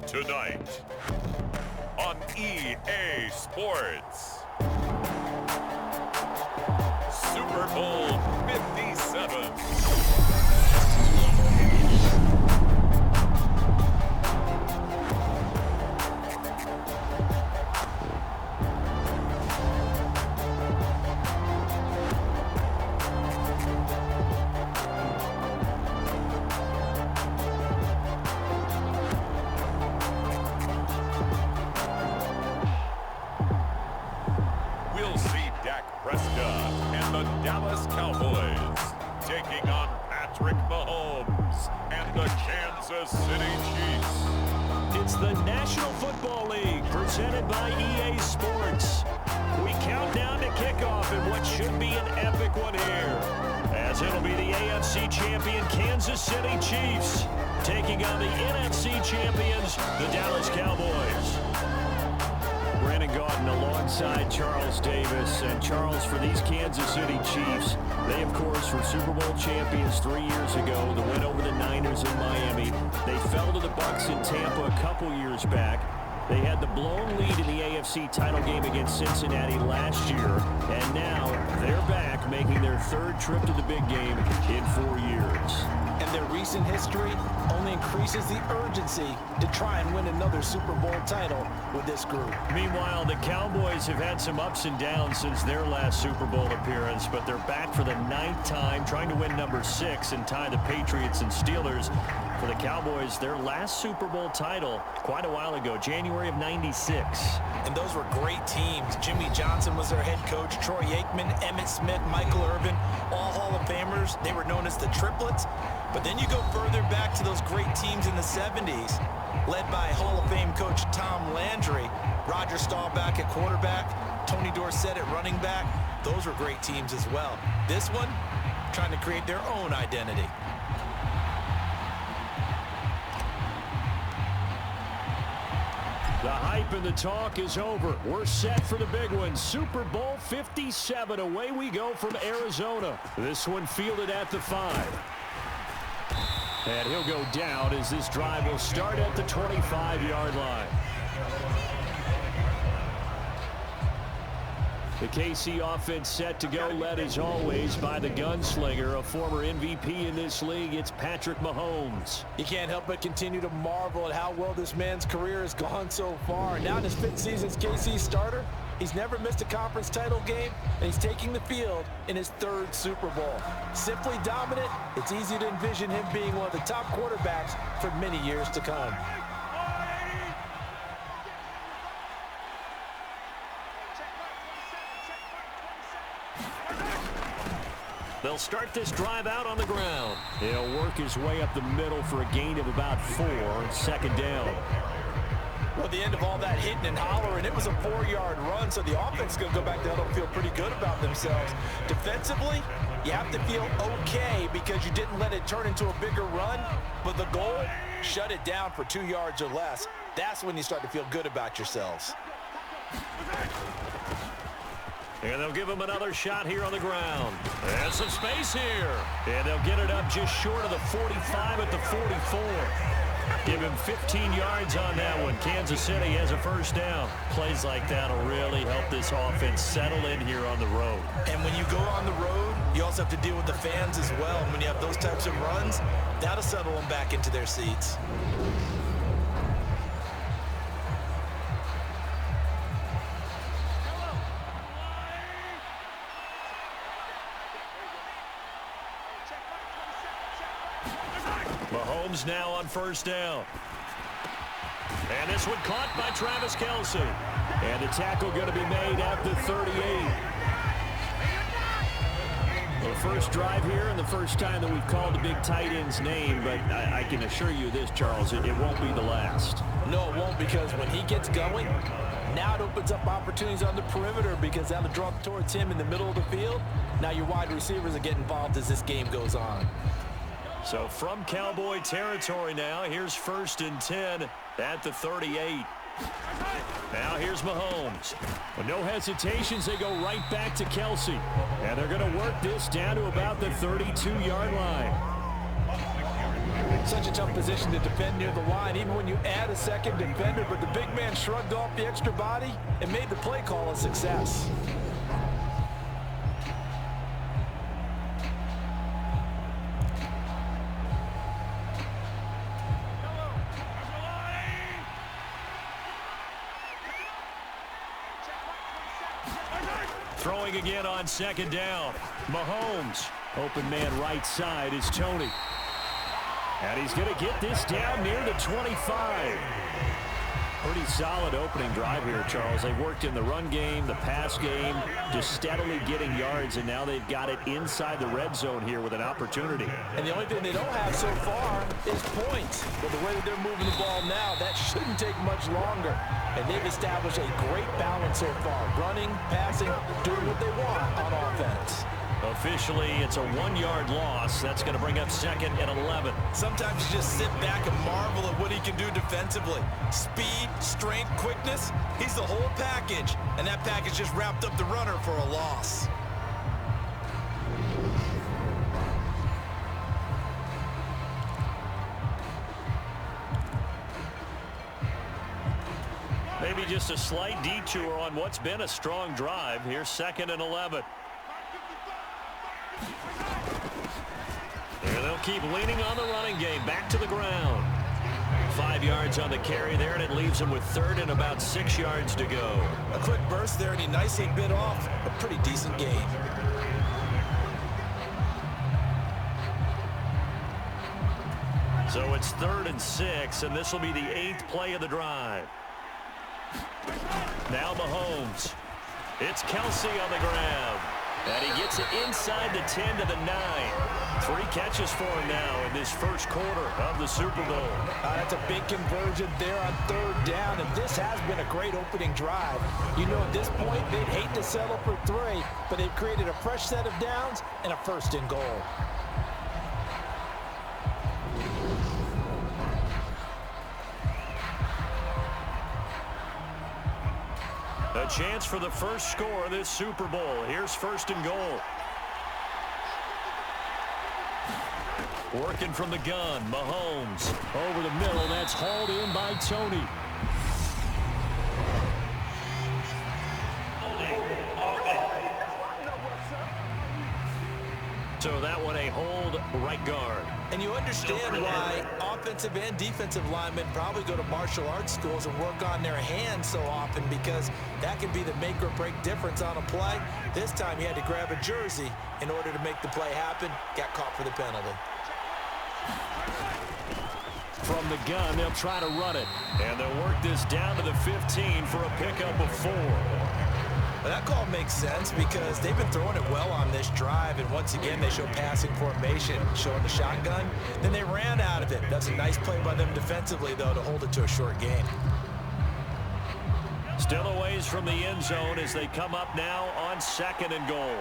Tonight on EA Sports, Super Bowl 57. Prescott and the Dallas Cowboys taking on Mahomes and the Kansas City Chiefs. It's the National Football League presented by EA Sports. We count down to kickoff in what should be an epic one here, as it'll be the AFC champion Kansas City Chiefs taking on the NFC champions, the Dallas Cowboys. Brandon Gaudin alongside Charles Davis. And Charles, for these Kansas City Chiefs, they, of course, were Super Bowl champions 3 years ago. The win over the Niners in Miami. They fell to the Bucs in Tampa a couple years back. They had the blown lead in the AFC title game against Cincinnati last year. And now they're back, making their third trip to the big game in 4 years. And their recent history only increases the urgency to try and win another Super Bowl title with this group. Meanwhile, the Cowboys have had some ups and downs since their last Super Bowl appearance, but they're back for the 9th time, trying to win number 6 and tie the Patriots and Steelers. For the Cowboys, their last Super Bowl title quite a while ago, January of '96. And those were great teams. Jimmy Johnson was their head coach, Troy Aikman, Emmitt Smith, Michael Irvin, all Hall of Famers. They were known as the Triplets. But then you go further back to those great teams in the 70s, led by Hall of Fame coach Tom Landry, Roger Staubach at quarterback, Tony Dorsett at running back. Those were great teams as well. This one, trying to create their own identity. The hype and the talk is over. We're set for the big one. Super Bowl 57. Away we go from Arizona. This one fielded at the 5. And he'll go down as this drive will start at the 25-yard line. The KC offense set to go, led as always by the gunslinger, a former MVP in this league. It's Patrick Mahomes. You can't help but continue to marvel at how well this man's career has gone so far. Now in his 5th season as KC starter, he's never missed a conference title game, and he's taking the field in his 3rd Super Bowl. Simply dominant, it's easy to envision him being one of the top quarterbacks for many years to come. They'll start this drive out on the ground. He'll work his way up the middle for a gain of about 4, 2nd down. Well, at the end of all that hitting and hollering, it was a 4-yard run, so the offense is going to go back down and feel pretty good about themselves. Defensively, you have to feel okay because you didn't let it turn into a bigger run, but the goal, shut it down for 2 yards or less. That's when you start to feel good about yourselves. And they'll give him another shot here on the ground. And some space here. And they'll get it up just short of the 45 at the 44. Give him 15 yards on that one. Kansas City has a 1st down. Plays like that will really help this offense settle in here on the road. And when you go on the road, you also have to deal with the fans as well. And when you have those types of runs, that'll settle them back into their seats. Mahomes now on 1st down. And this one caught by Travis Kelce. And the tackle going to be made at the 38. Well, the first drive here and the first time that we've called the big tight end's name, but I can assure you this, Charles, it won't be the last. No, it won't, because when he gets going, now it opens up opportunities on the perimeter because that'll draw towards him in the middle of the field. Now your wide receivers will get involved as this game goes on. So from Cowboy territory now, here's 1st and 10 at the 38. Now here's Mahomes. With no hesitations, they go right back to Kelsey. And they're going to work this down to about the 32-yard line. Such a tough position to defend near the line, even when you add a second defender. But the big man shrugged off the extra body and made the play call a success. Throwing again on second down. Mahomes. Open man right side is Tony. And he's going to get this down near the 25. Pretty solid opening drive here, Charles. They worked in the run game, the pass game, just steadily getting yards, and now they've got it inside the red zone here with an opportunity. And the only thing they don't have so far is points. But the way that they're moving the ball now, that shouldn't take much longer. And they've established a great balance so far. Running, passing, doing what they want on offense. Officially, it's a 1-yard loss. That's going to bring up second and 11. Sometimes you just sit back and marvel at what he can do defensively. Speed, strength, quickness, he's the whole package. And that package just wrapped up the runner for a loss. Maybe just a slight detour on what's been a strong drive. Here's second and 11. And they'll keep leaning on the running game. Back to the ground. 5 yards on the carry there, and it leaves him with third and about 6 yards to go. A quick burst there, and he nicely bit off a pretty decent gain. So it's 3rd and 6, and this will be the 8th play of the drive. Now Mahomes. It's Kelsey on the grab. And he gets it inside the 10 to the 9. 3 catches for him now in this first quarter of the Super Bowl. That's a big conversion there on 3rd down, and this has been a great opening drive. You know, at this point, they'd hate to settle for 3, but they've created a fresh set of downs and a 1st and goal. A chance for the first score of this Super Bowl. Here's 1st and goal. Working from the gun, Mahomes. Over the middle, that's hauled in by Tony. So that one a hold right guard. And you understand why offensive and defensive linemen probably go to martial arts schools and work on their hands so often, because that can be the make or break difference on a play. This time he had to grab a jersey in order to make the play happen. Got caught for the penalty. From the gun, they'll try to run it. And they'll work this down to the 15 for a pickup of 4. Well, that call makes sense because they've been throwing it well on this drive, and once again they show passing formation, showing the shotgun. Then they ran out of it. That's a nice play by them defensively, though, to hold it to a short gain. Still a ways from the end zone as they come up now on 2nd and goal.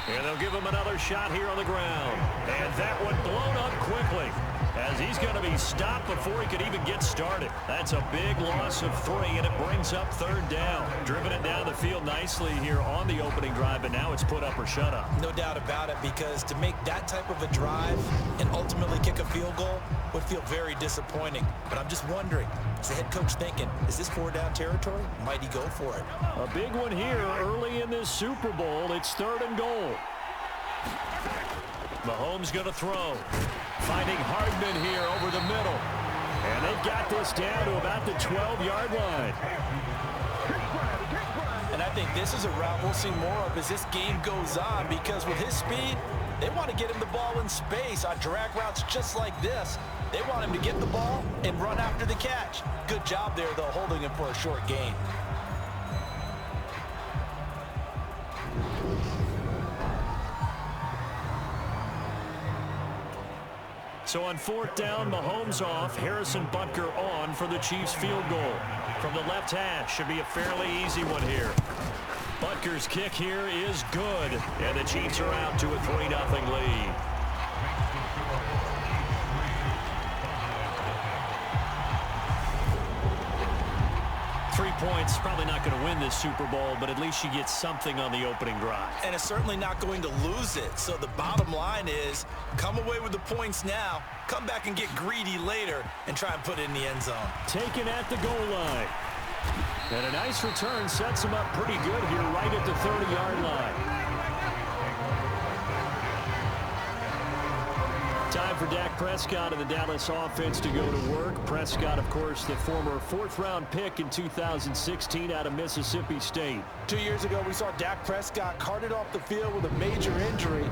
And they'll give him another shot here on the ground. And that one blown up quickly, as he's going to be stopped before he could even get started. That's a big loss of 3, and it brings up 3rd down. Driven it down the field nicely here on the opening drive, and now it's put up or shut up. No doubt about it, because to make that type of a drive and ultimately kick a field goal would feel very disappointing. But I'm just wondering, is the head coach thinking, is this 4-down territory? Might he go for it? A big one here early in this Super Bowl. It's 3rd and goal. Mahomes going to throw. Finding Hardman here over the middle. And they've got this down to about the 12-yard line. And I think this is a route we'll see more of as this game goes on, because with his speed, they want to get him the ball in space on drag routes just like this. They want him to get the ball and run after the catch. Good job there, though, holding him for a short gain. So on 4th down, Mahomes off, Harrison Butker on for the Chiefs field goal. From the left hash, should be a fairly easy one here. Butker's kick here is good, and the Chiefs are out to a 3-0 lead. 3 points, probably not going to win this Super Bowl, but at least you get something on the opening drive. And it's certainly not going to lose it. So the bottom line is, come away with the points now, come back and get greedy later, and try and put it in the end zone. Taken at the goal line. And a nice return sets him up pretty good here right at the 30-yard line. Time for Dak Prescott and the Dallas offense to go to work. Prescott, of course, the former fourth-round pick in 2016 out of Mississippi State. 2 years ago, we saw Dak Prescott carted off the field with a major injury.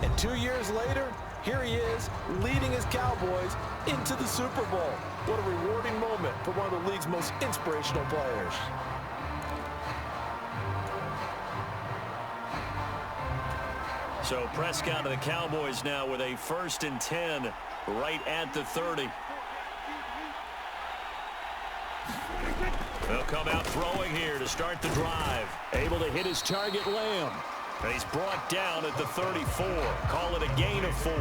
And 2 years later, here he is leading his Cowboys into the Super Bowl. What a rewarding moment for one of the league's most inspirational players. So Prescott and the Cowboys now with a 1st and 10 right at the 30. They'll come out throwing here to start the drive. Able to hit his target, Lamb. And he's brought down at the 34. Call it a gain of 4.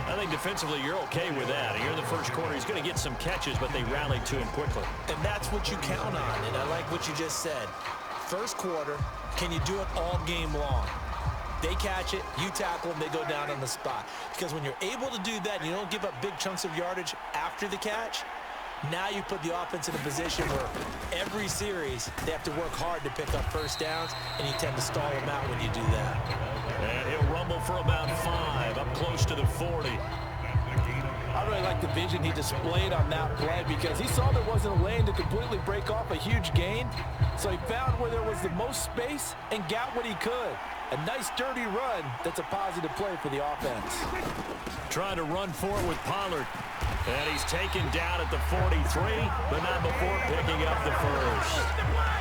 I think defensively you're okay with that. Here in the first quarter, he's going to get some catches, but they rallied to him quickly. And that's what you count on, and I like what you just said. First quarter, can you do it all game long? They catch it, you tackle them, they go down on the spot. Because when you're able to do that and you don't give up big chunks of yardage after the catch, now you put the offense in a position where every series they have to work hard to pick up first downs, and you tend to stall them out when you do that. And he'll rumble for about 5, up close to the 40. I really like the vision he displayed on that play because he saw there wasn't a lane to completely break off a huge gain. So he found where there was the most space and got what he could. A nice dirty run that's a positive play for the offense. Trying to run for it with Pollard. And he's taken down at the 43, but not before picking up the first.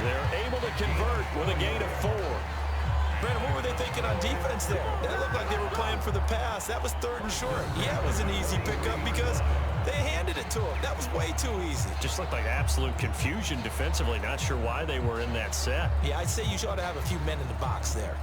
They're able to convert with a gain of 4. Brandon, what were they thinking on defense there? That looked like they were playing for the pass. That was 3rd and short. Yeah, it was an easy pickup because they handed it to him. That was way too easy. Just looked like absolute confusion defensively. Not sure why they were in that set. Yeah, I'd say you ought to have a few men in the box there.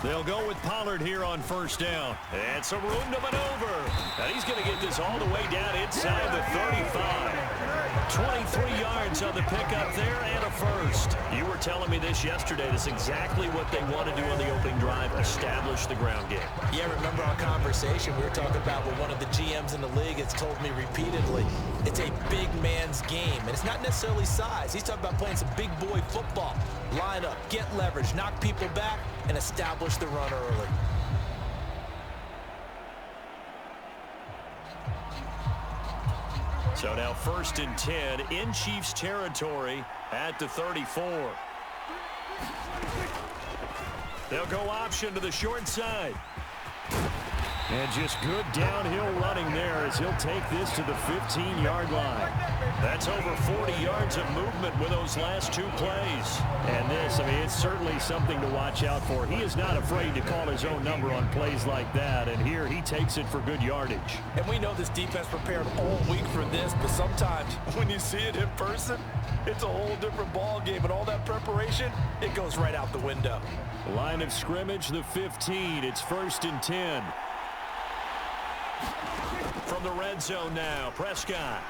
They'll go with Pollard here on 1st down. And some room to maneuver. And he's going to get this all the way down inside the 35. 23 yards on the pickup there and a first. You were telling me this yesterday. This is exactly what they want to do on the opening drive, establish the ground game. Yeah, remember our conversation we were talking about with one of the GMs in the league has told me repeatedly, it's a big man's game. And it's not necessarily size. He's talking about playing some big boy football. Line up, get leverage, knock people back, and establish the run early. So now 1st and 10 in Chiefs territory at the 34. They'll go option to the short side. And just good downhill running there as he'll take this to the 15-yard line. That's over 40 yards of movement with those last 2 plays. And this, I mean, it's certainly something to watch out for. He is not afraid to call his own number on plays like that. And here he takes it for good yardage. And we know this defense prepared all week for this, but sometimes when you see it in person, it's a whole different ball game. And all that preparation, it goes right out the window. Line of scrimmage, the 15. It's 1st and 10. From the red zone now, Prescott.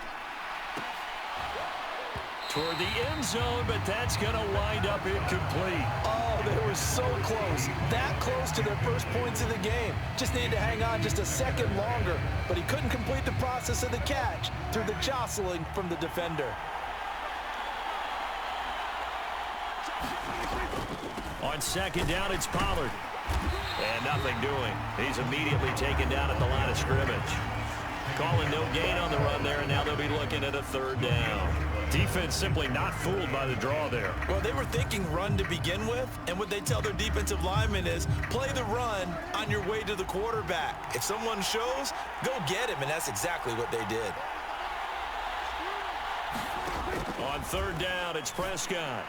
Toward the end zone, but that's going to wind up incomplete. Oh, they were so close. That close to their first points of the game. Just needed to hang on just a second longer, but he couldn't complete the process of the catch through the jostling from the defender. On 2nd down, it's Pollard. And nothing doing. He's immediately taken down at the line of scrimmage. Calling no gain on the run there, and now they'll be looking at a 3rd down. Defense simply not fooled by the draw there. Well, they were thinking run to begin with, and what they tell their defensive linemen is play the run on your way to the quarterback. If someone shows, go get him, and that's exactly what they did. On 3rd down, it's Prescott.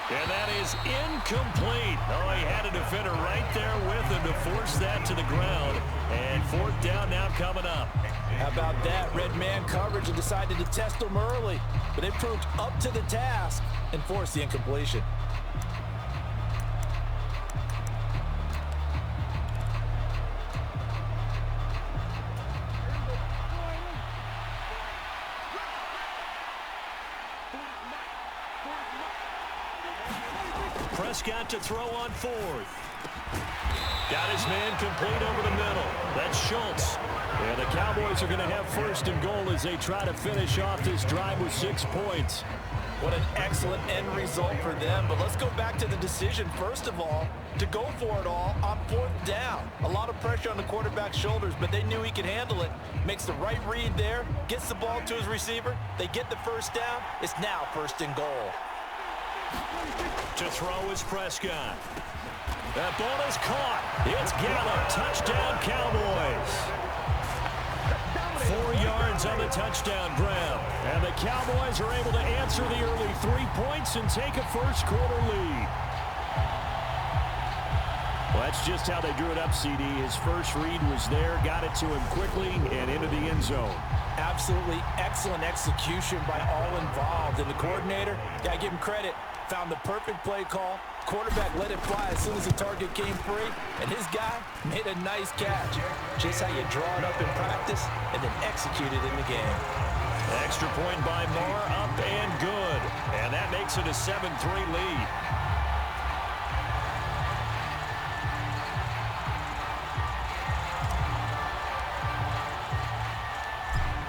And that is incomplete. Oh, he had a defender right there with him to force that to the ground. And fourth down now coming up. How about that? Red man coverage and decided to test him early. But they proved up to the task and forced the incompletion. Prescott to throw on fourth. Got his man complete over the middle. That's Schultz. And the Cowboys are going to have first and goal as they try to finish off this drive with 6 points. What an excellent end result for them. But let's go back to the decision, first of all, to go for it all on fourth down. A lot of pressure on the quarterback's shoulders, but they knew he could handle it. Makes the right read there, gets the ball to his receiver. They get the first down. It's now first and goal. To throw is Prescott. That ball is caught. It's Gallup. Touchdown, Cowboys. 4 yards on the touchdown grab. And the Cowboys are able to answer the early 3 points and take a first quarter lead. Well, that's just how they drew it up, CD. His first read was there, got it to him quickly, and into the end zone. Absolutely excellent execution by all involved. And the coordinator, gotta give him credit, found the perfect play call. Quarterback let it fly as soon as the target came free, and his guy made a nice catch. Just how you draw it up in practice and then execute it in the game. Extra point by Moore, up and good. And that makes it a 7-3 lead.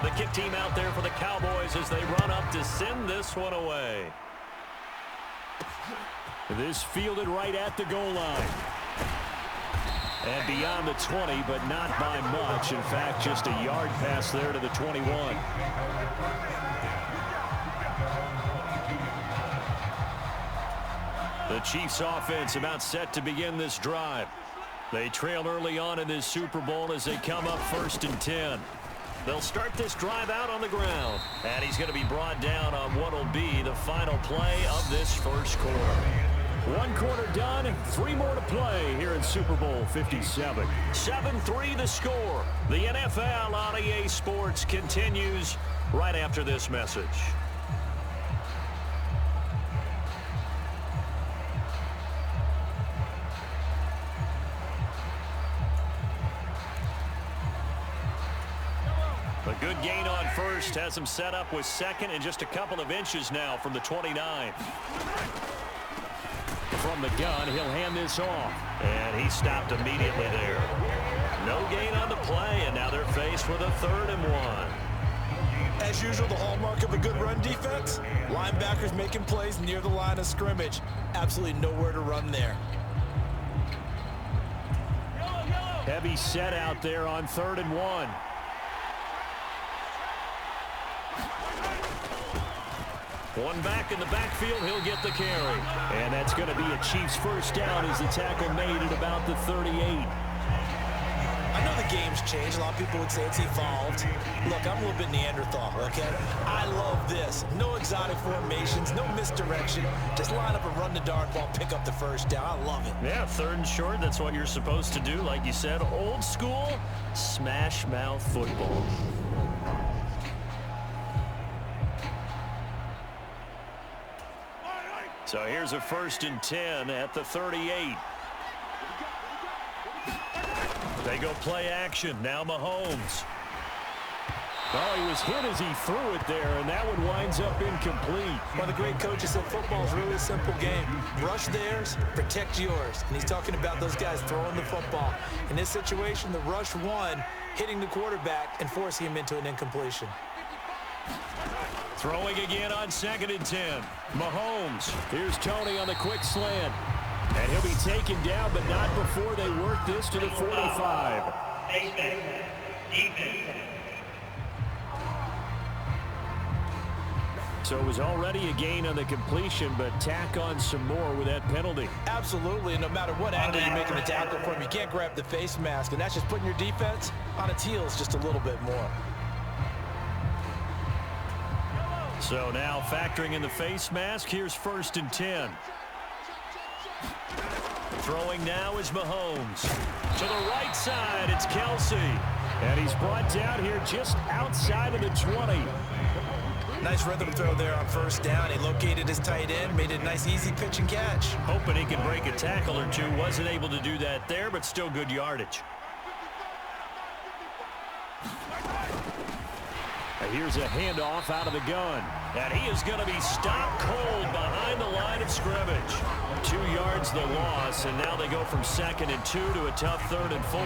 The kick team out there for the Cowboys as they run up to send this one away. This fielded right at the goal line. And beyond the 20, but not by much. In fact, just a yard pass there to the 21. The Chiefs offense about set to begin this drive. They trail early on in this Super Bowl as they come up 1st and 10. They'll start this drive out on the ground. And he's going to be brought down on what will be the final play of this first quarter. 1 quarter done, 3 more to play here in Super Bowl 57. 7-3 the score. The NFL on EA Sports continues right after this message. A good gain on first has him set up with second and just a couple of inches now from the 29. From the gun, he'll hand this off. And he stopped immediately there. No gain on the play, and now they're faced with a 3rd and 1. As usual, the hallmark of a good run defense, linebackers making plays near the line of scrimmage. Absolutely nowhere to run there. Heavy set out there on 3rd and 1. One back in the backfield, he'll get the carry. And that's going to be a Chiefs first down as the tackle made at about the 38. I know the game's changed. A lot of people would say it's evolved. Look, I'm a little bit Neanderthal, okay? I love this. No exotic formations, no misdirection. Just line up and run the darn ball, pick up the first down. I love it. Yeah, 3rd and short, that's what you're supposed to do. Like you said, old school, smash mouth football. So here's a 1st and 10 at the 38. They go play action. Now Mahomes. Oh, he was hit as he threw it there, and that one winds up incomplete. One of the great coaches said football is really a simple game. Rush theirs, protect yours. And he's talking about those guys throwing the football. In this situation, the rush won, hitting the quarterback and forcing him into an incompletion. Throwing again on 2nd and 10. Mahomes. Here's Tony on the quick slant. And he'll be taken down, but not before they work this to the 45. So it was already a gain on the completion, but tack on some more with that penalty. Absolutely, and no matter what angle you're making the tackle from, you can't grab the face mask, and that's just putting your defense on its heels just a little bit more. So now factoring in the face mask, here's 1st and 10. Throwing now is Mahomes. To the right side, it's Kelsey. And he's brought down here just outside of the 20. Nice rhythm throw there on first down. He located his tight end, made it a nice easy pitch and catch. Hoping he can break a tackle or two. Wasn't able to do that there, but still good yardage. Here's a handoff out of the gun. And he is going to be stopped cold behind the line of scrimmage. 2 yards the loss, and now they go from 2nd and 2 to a tough 3rd and 4.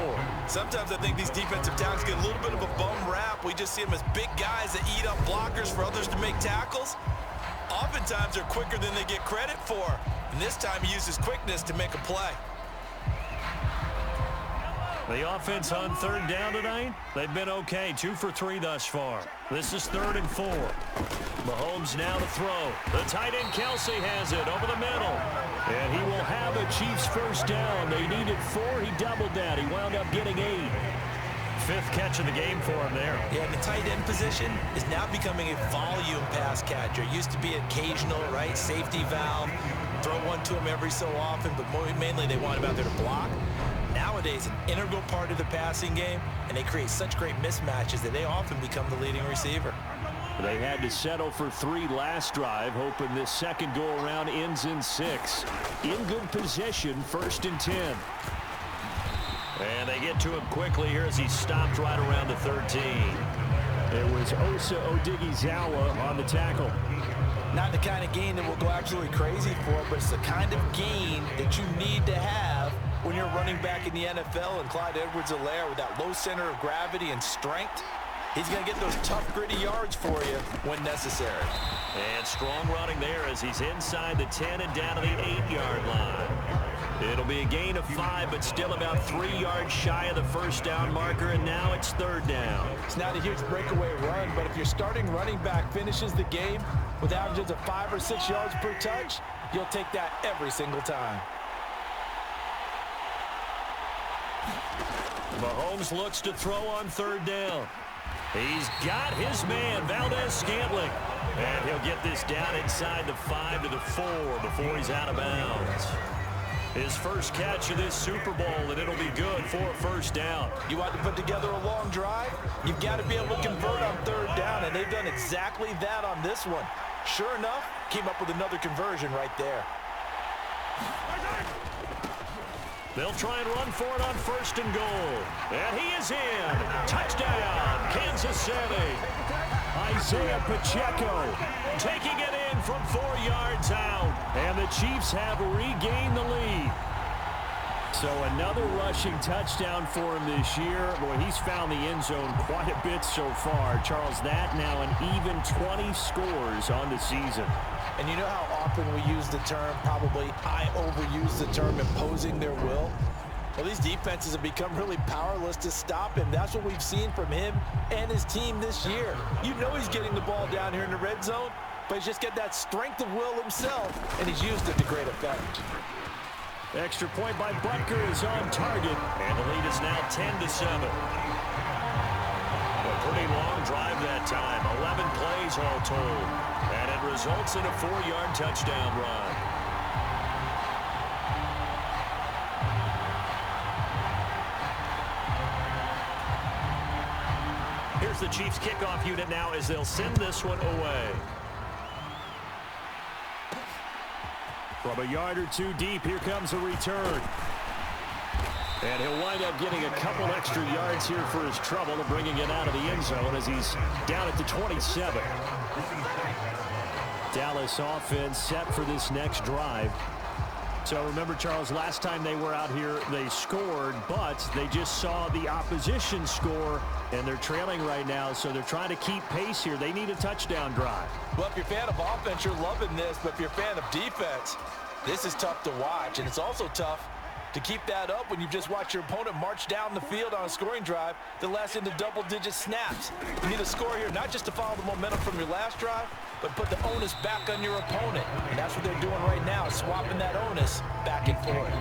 Sometimes I think these defensive tackles get a little bit of a bum rap. We just see them as big guys that eat up blockers for others to make tackles. Oftentimes they're quicker than they get credit for. And this time he uses quickness to make a play. The offense on 3rd down tonight, they've been okay. 2 for 3 thus far. This is 3rd and 4. Mahomes now to throw. The tight end Kelsey has it over the middle. And he will have a Chiefs first down. They needed 4. He doubled that. He wound up getting 8. 5th catch of the game for him there. Yeah, the tight end position is now becoming a volume pass catcher. Used to be occasional, right? Safety valve. Throw one to him every so often, but mainly they want him out there to block. Nowadays, an integral part of the passing game, and they create such great mismatches that they often become the leading receiver. They had to settle for 3 last drive, hoping this second go-around ends in 6. In good position, 1st and 10. And they get to him quickly here as he stopped right around the 13. It was Osa Odighizuwa on the tackle. Not the kind of gain that will go absolutely crazy for, but it's the kind of gain that you need to have when you're running back in the NFL. And Clyde Edwards-Helaire with that low center of gravity and strength, he's going to get those tough, gritty yards for you when necessary. And strong running there as he's inside the 10 and down to the 8-yard line. It'll be a gain of 5, but still about 3 yards shy of the first down marker, and now it's 3rd down. It's not a huge breakaway run, but if your starting running back finishes the game with averages of 5 or 6 yards per touch, you'll take that every single time. Mahomes looks to throw on 3rd down. He's got his man, Valdez-Scantling. And he'll get this down inside the 5 to the 4 before he's out of bounds. His first catch of this Super Bowl, and it'll be good for a first down. You want to put together a long drive? You've got to be able to convert on 3rd down, and they've done exactly that on this one. Sure enough, came up with another conversion right there. They'll try and run for it on 1st and goal. And he is in. Touchdown, Kansas City. Isaiah Pacheco taking it in from 4 yards out. And the Chiefs have regained the lead. So another rushing touchdown for him this year. Boy, he's found the end zone quite a bit so far. Charles, that now an even 20 scores on the season. And you know how often we use the term, probably I overuse the term, imposing their will? Well, these defenses have become really powerless to stop him. That's what we've seen from him and his team this year. You know he's getting the ball down here in the red zone, but he's just got that strength of will himself, and he's used it to great effect. Extra point by Butker is on target, and the lead is now 10-7. A pretty long drive that time, 11 plays all told, and it results in a 4-yard touchdown run. Here's the Chiefs kickoff unit now as they'll send this one away. From a yard or 2 deep, here comes a return. And he'll wind up getting a couple extra yards here for his trouble and bringing it out of the end zone as he's down at the 27. Dallas offense set for this next drive. So remember, Charles, last time they were out here, they scored, but they just saw the opposition score, and they're trailing right now, so they're trying to keep pace here. They need a touchdown drive. Well, if you're a fan of offense, you're loving this, but if you're a fan of defense, this is tough to watch, and it's also tough to keep that up when you just watch your opponent march down the field on a scoring drive that lasts into double-digit snaps. You need a score here, not just to follow the momentum from your last drive, but put the onus back on your opponent. And that's what they're doing right now, swapping that onus back and forth.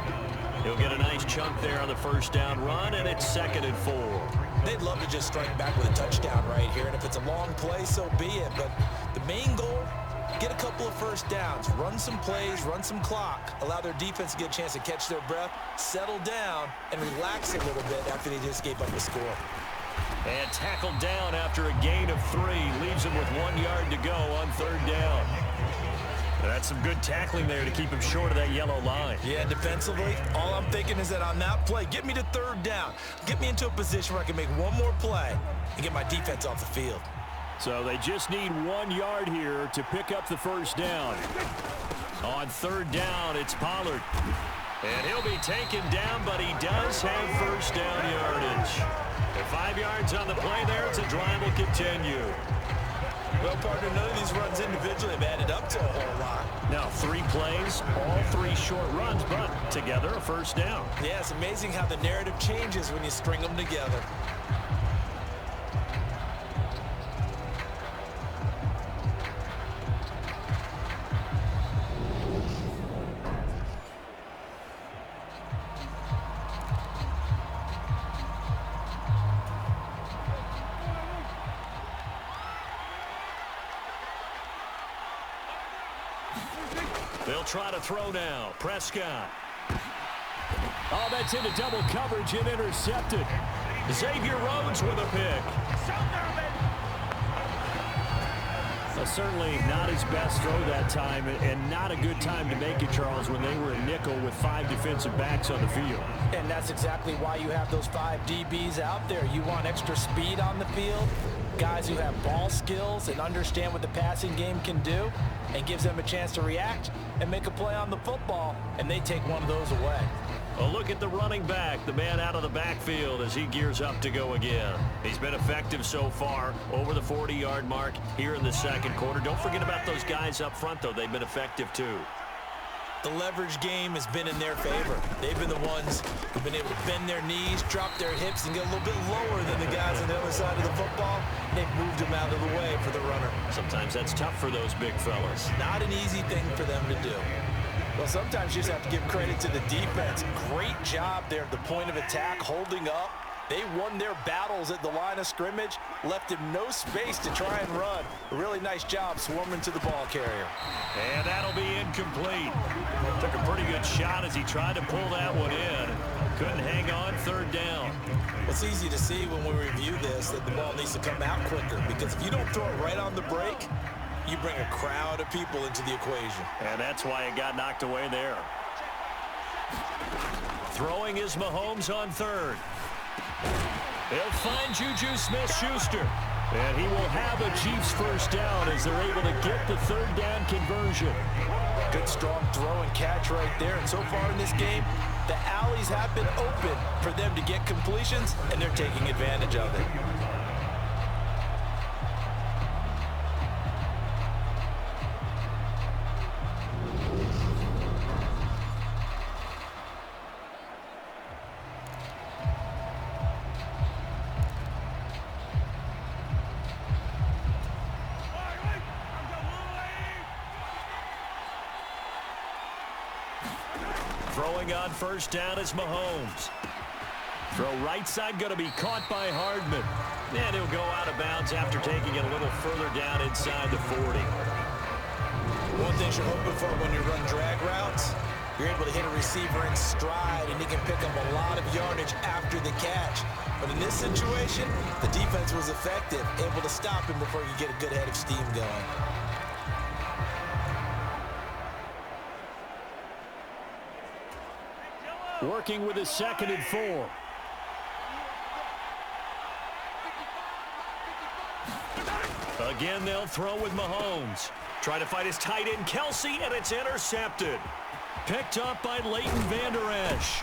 He'll get a nice chunk there on the first down run, and it's 2nd and 4. They'd love to just strike back with a touchdown right here, and if it's a long play, so be it. But the main goal get a couple of first downs, run some plays, run some clock, allow their defense to get a chance to catch their breath, settle down, and relax a little bit after they just gave up a score. And tackled down after a gain of 3. Leaves him with 1 yard to go on 3rd down. That's some good tackling there to keep him short of that yellow line. Yeah, defensively, all I'm thinking is that on that play, get me to 3rd down. Get me into a position where I can make one more play and get my defense off the field. So they just need 1 yard here to pick up the 1st down. On 3rd down, it's Pollard. And he'll be taken down, but he does have 1st down yardage. And 5 yards on the play there, as the drive will continue. Well, partner, none of these runs individually have added up to a whole lot. Now 3 plays, all 3 short runs, but together a 1st down. Yeah, it's amazing how the narrative changes when you string them together. They'll try to throw now. Prescott. Oh, that's into double coverage and intercepted. Xavier Rhodes with a pick. Certainly not his best throw that time, and not a good time to make it, Charles, when they were a nickel with 5 defensive backs on the field. And that's exactly why you have those 5 DBs out there. You want extra speed on the field, guys who have ball skills and understand what the passing game can do, and gives them a chance to react and make a play on the football, and they take one of those away. A look at the running back, the man out of the backfield as he gears up to go again. He's been effective so far, over the 40-yard mark here in the 2nd quarter. Don't forget about those guys up front, though. They've been effective, too. The leverage game has been in their favor. They've been the ones who've been able to bend their knees, drop their hips, and get a little bit lower than the guys on the other side of the football. They've moved them out of the way for the runner. Sometimes that's tough for those big fellas. Not an easy thing for them to do. Well, sometimes you just have to give credit to the defense. Great job there at the point of attack, holding up. They won their battles at the line of scrimmage, left him no space to try and run. A really nice job swarming to the ball carrier. And that'll be incomplete. Took a pretty good shot as he tried to pull that one in. Couldn't hang on 3rd down. It's easy to see when we review this that the ball needs to come out quicker, because if you don't throw it right on the break, you bring a crowd of people into the equation. And that's why it got knocked away there. Throwing is Mahomes on 3rd. They'll find Juju Smith-Schuster. And he will have a Chiefs 1st down as they're able to get the 3rd down conversion. Good strong throw and catch right there. And so far in this game, the alleys have been open for them to get completions, and they're taking advantage of it. Throwing on 1st down is Mahomes. Throw right side, going to be caught by Hardman. And he'll go out of bounds after taking it a little further down inside the 40. One thing you're hoping for when you run drag routes, you're able to hit a receiver in stride, and he can pick up a lot of yardage after the catch. But in this situation, the defense was effective, able to stop him before he could get a good head of steam going. Working with his 2nd and 4. Again, they'll throw with Mahomes. Try to fight his tight end, Kelsey, and it's intercepted. Picked up by Leighton Vander Esch.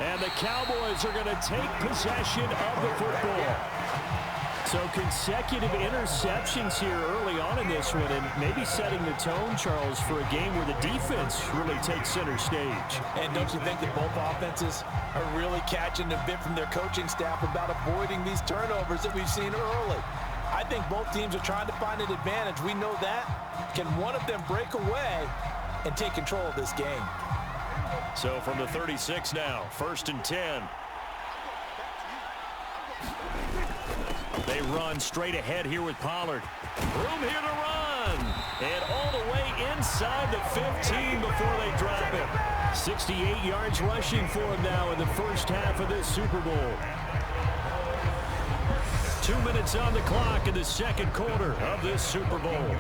And the Cowboys are going to take possession of the football. So consecutive interceptions here early on in this one, and maybe setting the tone, Charles, for a game where the defense really takes center stage. And don't you think that both offenses are really catching a bit from their coaching staff about avoiding these turnovers that we've seen early? I think both teams are trying to find an advantage. We know that. Can one of them break away and take control of this game? So from the 36 now, 1st and 10. They run straight ahead here with Pollard. Room here to run. run. And all the way inside the 15 before they drop him. 68 yards rushing for him now in the first half of this Super Bowl. 2 minutes on the clock in the second quarter of this Super Bowl.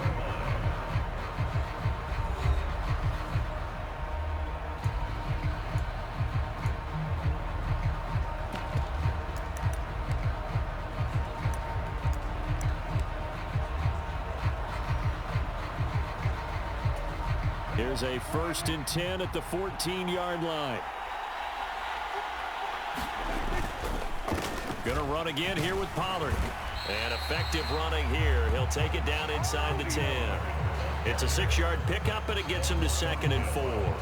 Here's a 1st and 10 at the 14-yard line. Going to run again here with Pollard. And effective running here. He'll take it down inside the 10. It's a 6-yard pickup, and it gets him to 2nd and 4.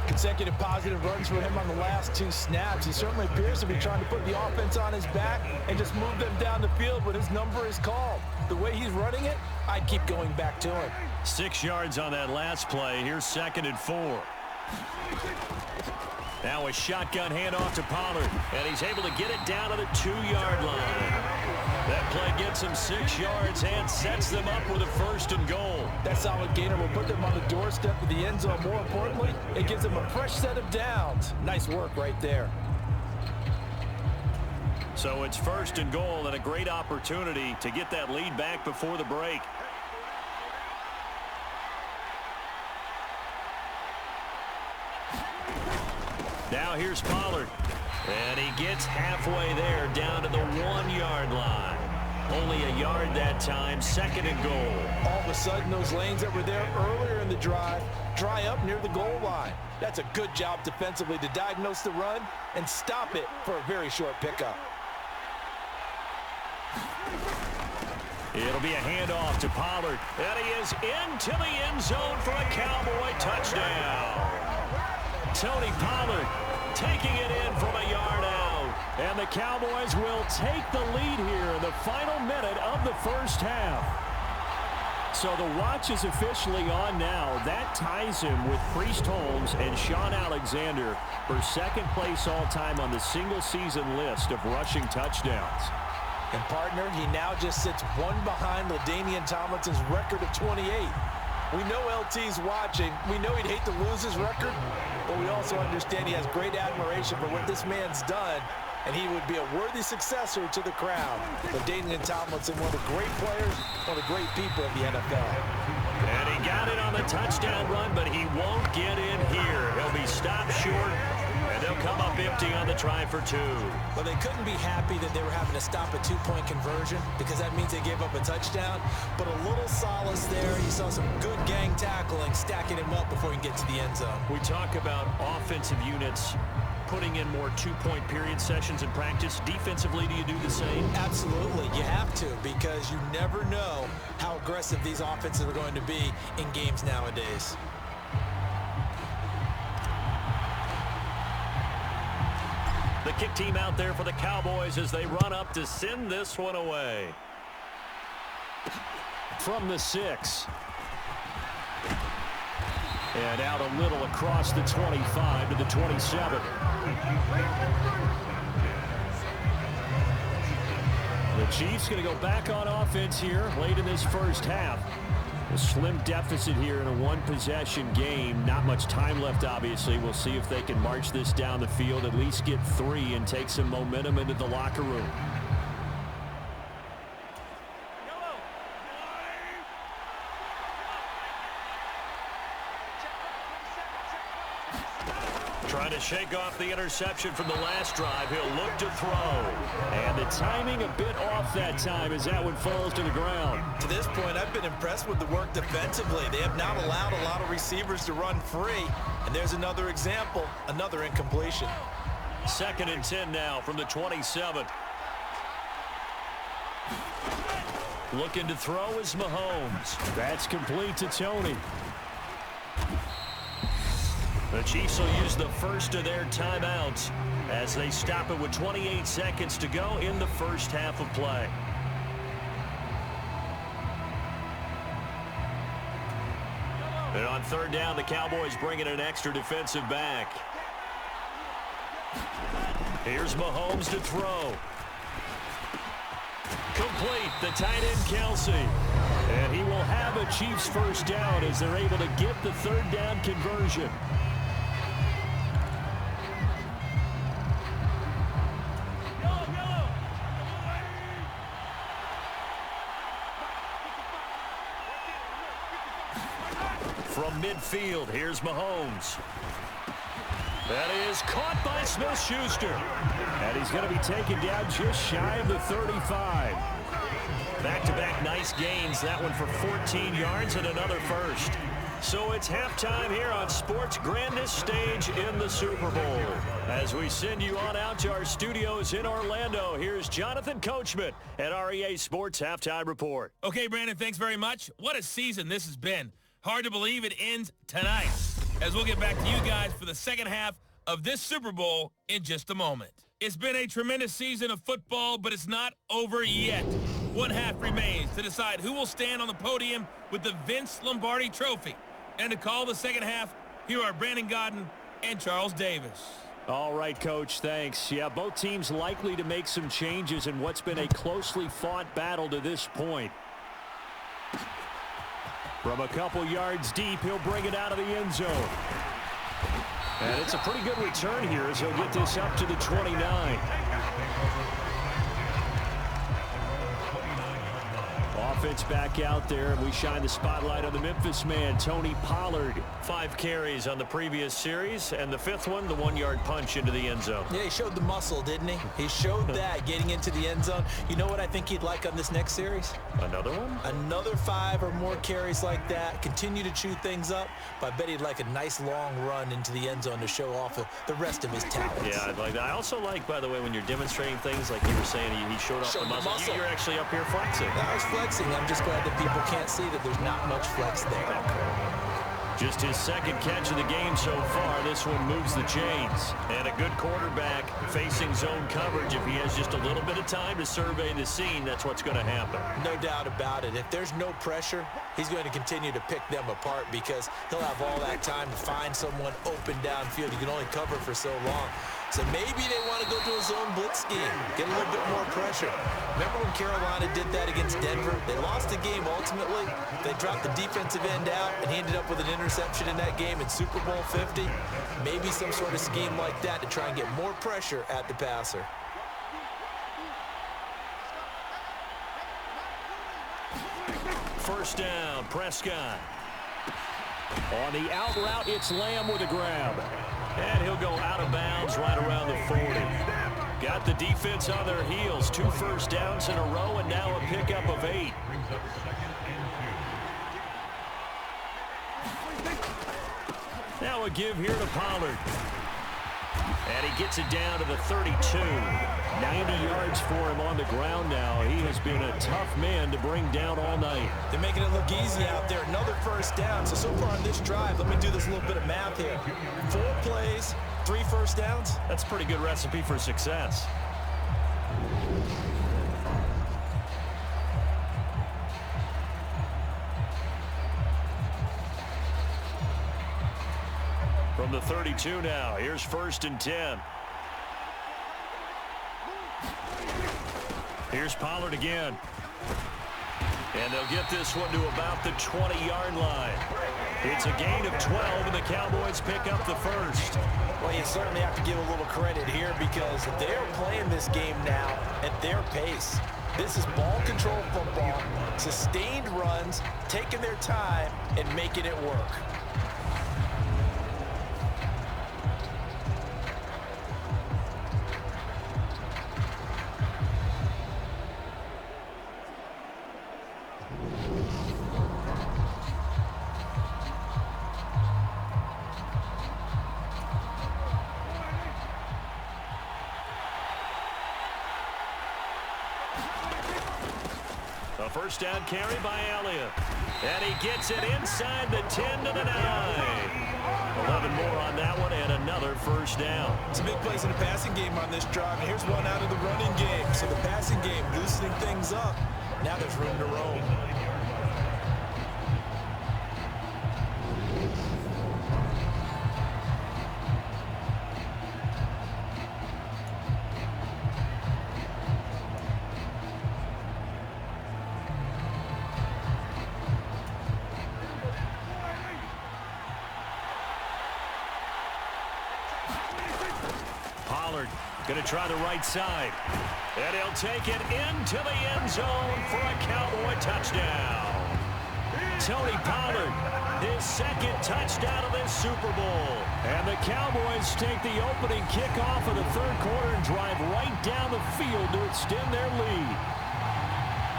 Consecutive positive runs for him on the last 2 snaps. He certainly appears to be trying to put the offense on his back and just move them down the field when his number is called. The way he's running it, I'd keep going back to him. 6 yards on that last play. Here's 2nd and 4. Now a shotgun handoff to Pollard, and he's able to get it down to the 2-yard line. That play gets him 6 yards and sets them up with a 1st and goal. That solid gainer will put them on the doorstep of the end zone. More importantly, it gives them a fresh set of downs. Nice work right there. So it's 1st and goal, and a great opportunity to get that lead back before the break. Now here's Pollard, and he gets halfway there down to the 1-yard line. Only a yard that time, 2nd and goal. All of a sudden, those lanes that were there earlier in the drive dry up near the goal line. That's a good job defensively to diagnose the run and stop it for a very short pickup. It'll be a handoff to Pollard, and he is into the end zone for a Cowboy touchdown. Tony Pollard taking it in from a yard out. And the Cowboys will take the lead here in the final minute of the first half. So the watch is officially on now. That ties him with Priest Holmes and Sean Alexander for 2nd place all-time on the single-season list of rushing touchdowns. And partner, he now just sits one behind LaDainian Tomlinson's record of 28. We know LT's watching. We know he'd hate to lose his record, but we also understand he has great admiration for what this man's done, and he would be a worthy successor to the crown. LaDainian Tomlinson, one of the great players, one of the great people in the NFL. And he got it on the touchdown run, but he won't get in here. He'll be stopped short, and they'll come up empty on the try for 2. Well, they couldn't be happy that they were having to stop a 2-point conversion because that means they gave up a touchdown. But a little solace there. You saw some good gang tackling, stacking him up before he can get to the end zone. We talk about offensive units putting in more 2-point period sessions in practice. Defensively, do you do the same? Absolutely. You have to, because you never know how aggressive these offenses are going to be in games nowadays. The kick team out there for the Cowboys as they run up to send this one away. From the 6. And out a little across the 25 to the 27. The Chiefs going to go back on offense here late in this first half. A slim deficit here in a 1-possession game. Not much time left, obviously. We'll see if they can march this down the field, at least get 3 and take some momentum into the locker room. Trying to shake off the interception from the last drive. He'll look to throw. And the timing a bit off that time as that one falls to the ground. To this point, I've been impressed with the work defensively. They have not allowed a lot of receivers to run free. And there's another example, another incompletion. 2nd and 10 now from the 27. Looking to throw is Mahomes. That's complete to Tony. The Chiefs will use the first of their timeouts as they stop it with 28 seconds to go in the first half of play. And on 3rd down, the Cowboys bring in an extra defensive back. Here's Mahomes to throw. Complete, the tight end, Kelsey. And he will have a Chiefs first down as they're able to get the third down conversion. From midfield, here's Mahomes. That is caught by Smith-Schuster. And he's going to be taken down just shy of the 35. Back-to-back nice gains. That one for 14 yards and another first. So it's halftime here on sports' grandest stage in the Super Bowl. As we send you on out to our studios in Orlando, here's Jonathan Coachman at REA Sports Halftime Report. Okay, Brandon, thanks very much. What a season this has been. Hard to believe it ends tonight, as we'll get back to you guys for the second half of this Super Bowl in just a moment. It's been a tremendous season of football, but it's not over yet. One half remains to decide who will stand on the podium with the Vince Lombardi Trophy. And to call the second half, here are Brandon Godden and Charles Davis. All right, Coach, thanks. Yeah, both teams likely to make some changes in what's been a closely fought battle to this point. From a couple yards deep, he'll bring it out of the end zone. And it's a pretty good return here as he'll get this up to the 29. Offense back out there, and we shine the spotlight on the Memphis man, Tony Pollard. 5 carries on the previous series, and the 5th one, the 1-yard punch into the end zone. Yeah, he showed the muscle, didn't he? He showed that getting into the end zone. You know what I think he'd like on this next series? Another one? Another 5 or more carries like that. Continue to chew things up, but I bet he'd like a nice long run into the end zone to show off the rest of his talents. Yeah, I'd like that. I also like, by the way, when you're demonstrating things like you were saying, he showed off the muscle. You're actually up here flexing. I was flexing. I'm just glad that people can't see that there's not much flex there. Just his second catch of the game so far. This one moves the chains. And a good quarterback facing zone coverage. If he has just a little bit of time to survey the scene, that's what's going to happen. No doubt about it. If there's no pressure, he's going to continue to pick them apart because he'll have all that time to find someone open downfield. You can only cover for so long. So maybe they want to go to a zone blitz scheme, get a little bit more pressure. Remember when Carolina did that against Denver? They lost the game ultimately. They dropped the defensive end out, and he ended up with an interception in that game in Super Bowl 50. Maybe some sort of scheme like that to try and get more pressure at the passer. First down, Prescott. On the out route, it's Lamb with a grab. And he'll go out of bounds right around the 40. Got the defense on their heels. 2 first downs in a row, and now a pickup of 8. Now a give here to Pollard. And he gets it down to the 32. 90 yards for him on the ground now. He has been a tough man to bring down all night. They're making it look easy out there. Another first down. So far on this drive, let me do this little bit of math here. 4 plays, 3 first downs. That's a pretty good recipe for success. From the 32 now, here's 1st and 10. Here's Pollard again. And they'll get this one to about the 20-yard line. It's a gain of 12, and the Cowboys pick up the first. Well, you certainly have to give a little credit here because they're playing this game now at their pace. This is ball control football, sustained runs, taking their time, and making it work. A first down carry by Elliott. And he gets it inside the 10 to the 9. 11 more on that one and another first down. Some big plays in the passing game on this drive. And here's one out of the running game. So the passing game loosening things up. Now there's room to roam. Going to try the right side. And he'll take it into the end zone for a Cowboy touchdown. Tony Pollard, his second touchdown of this Super Bowl. And the Cowboys take the opening kickoff of the third quarter and drive right down the field to extend their lead.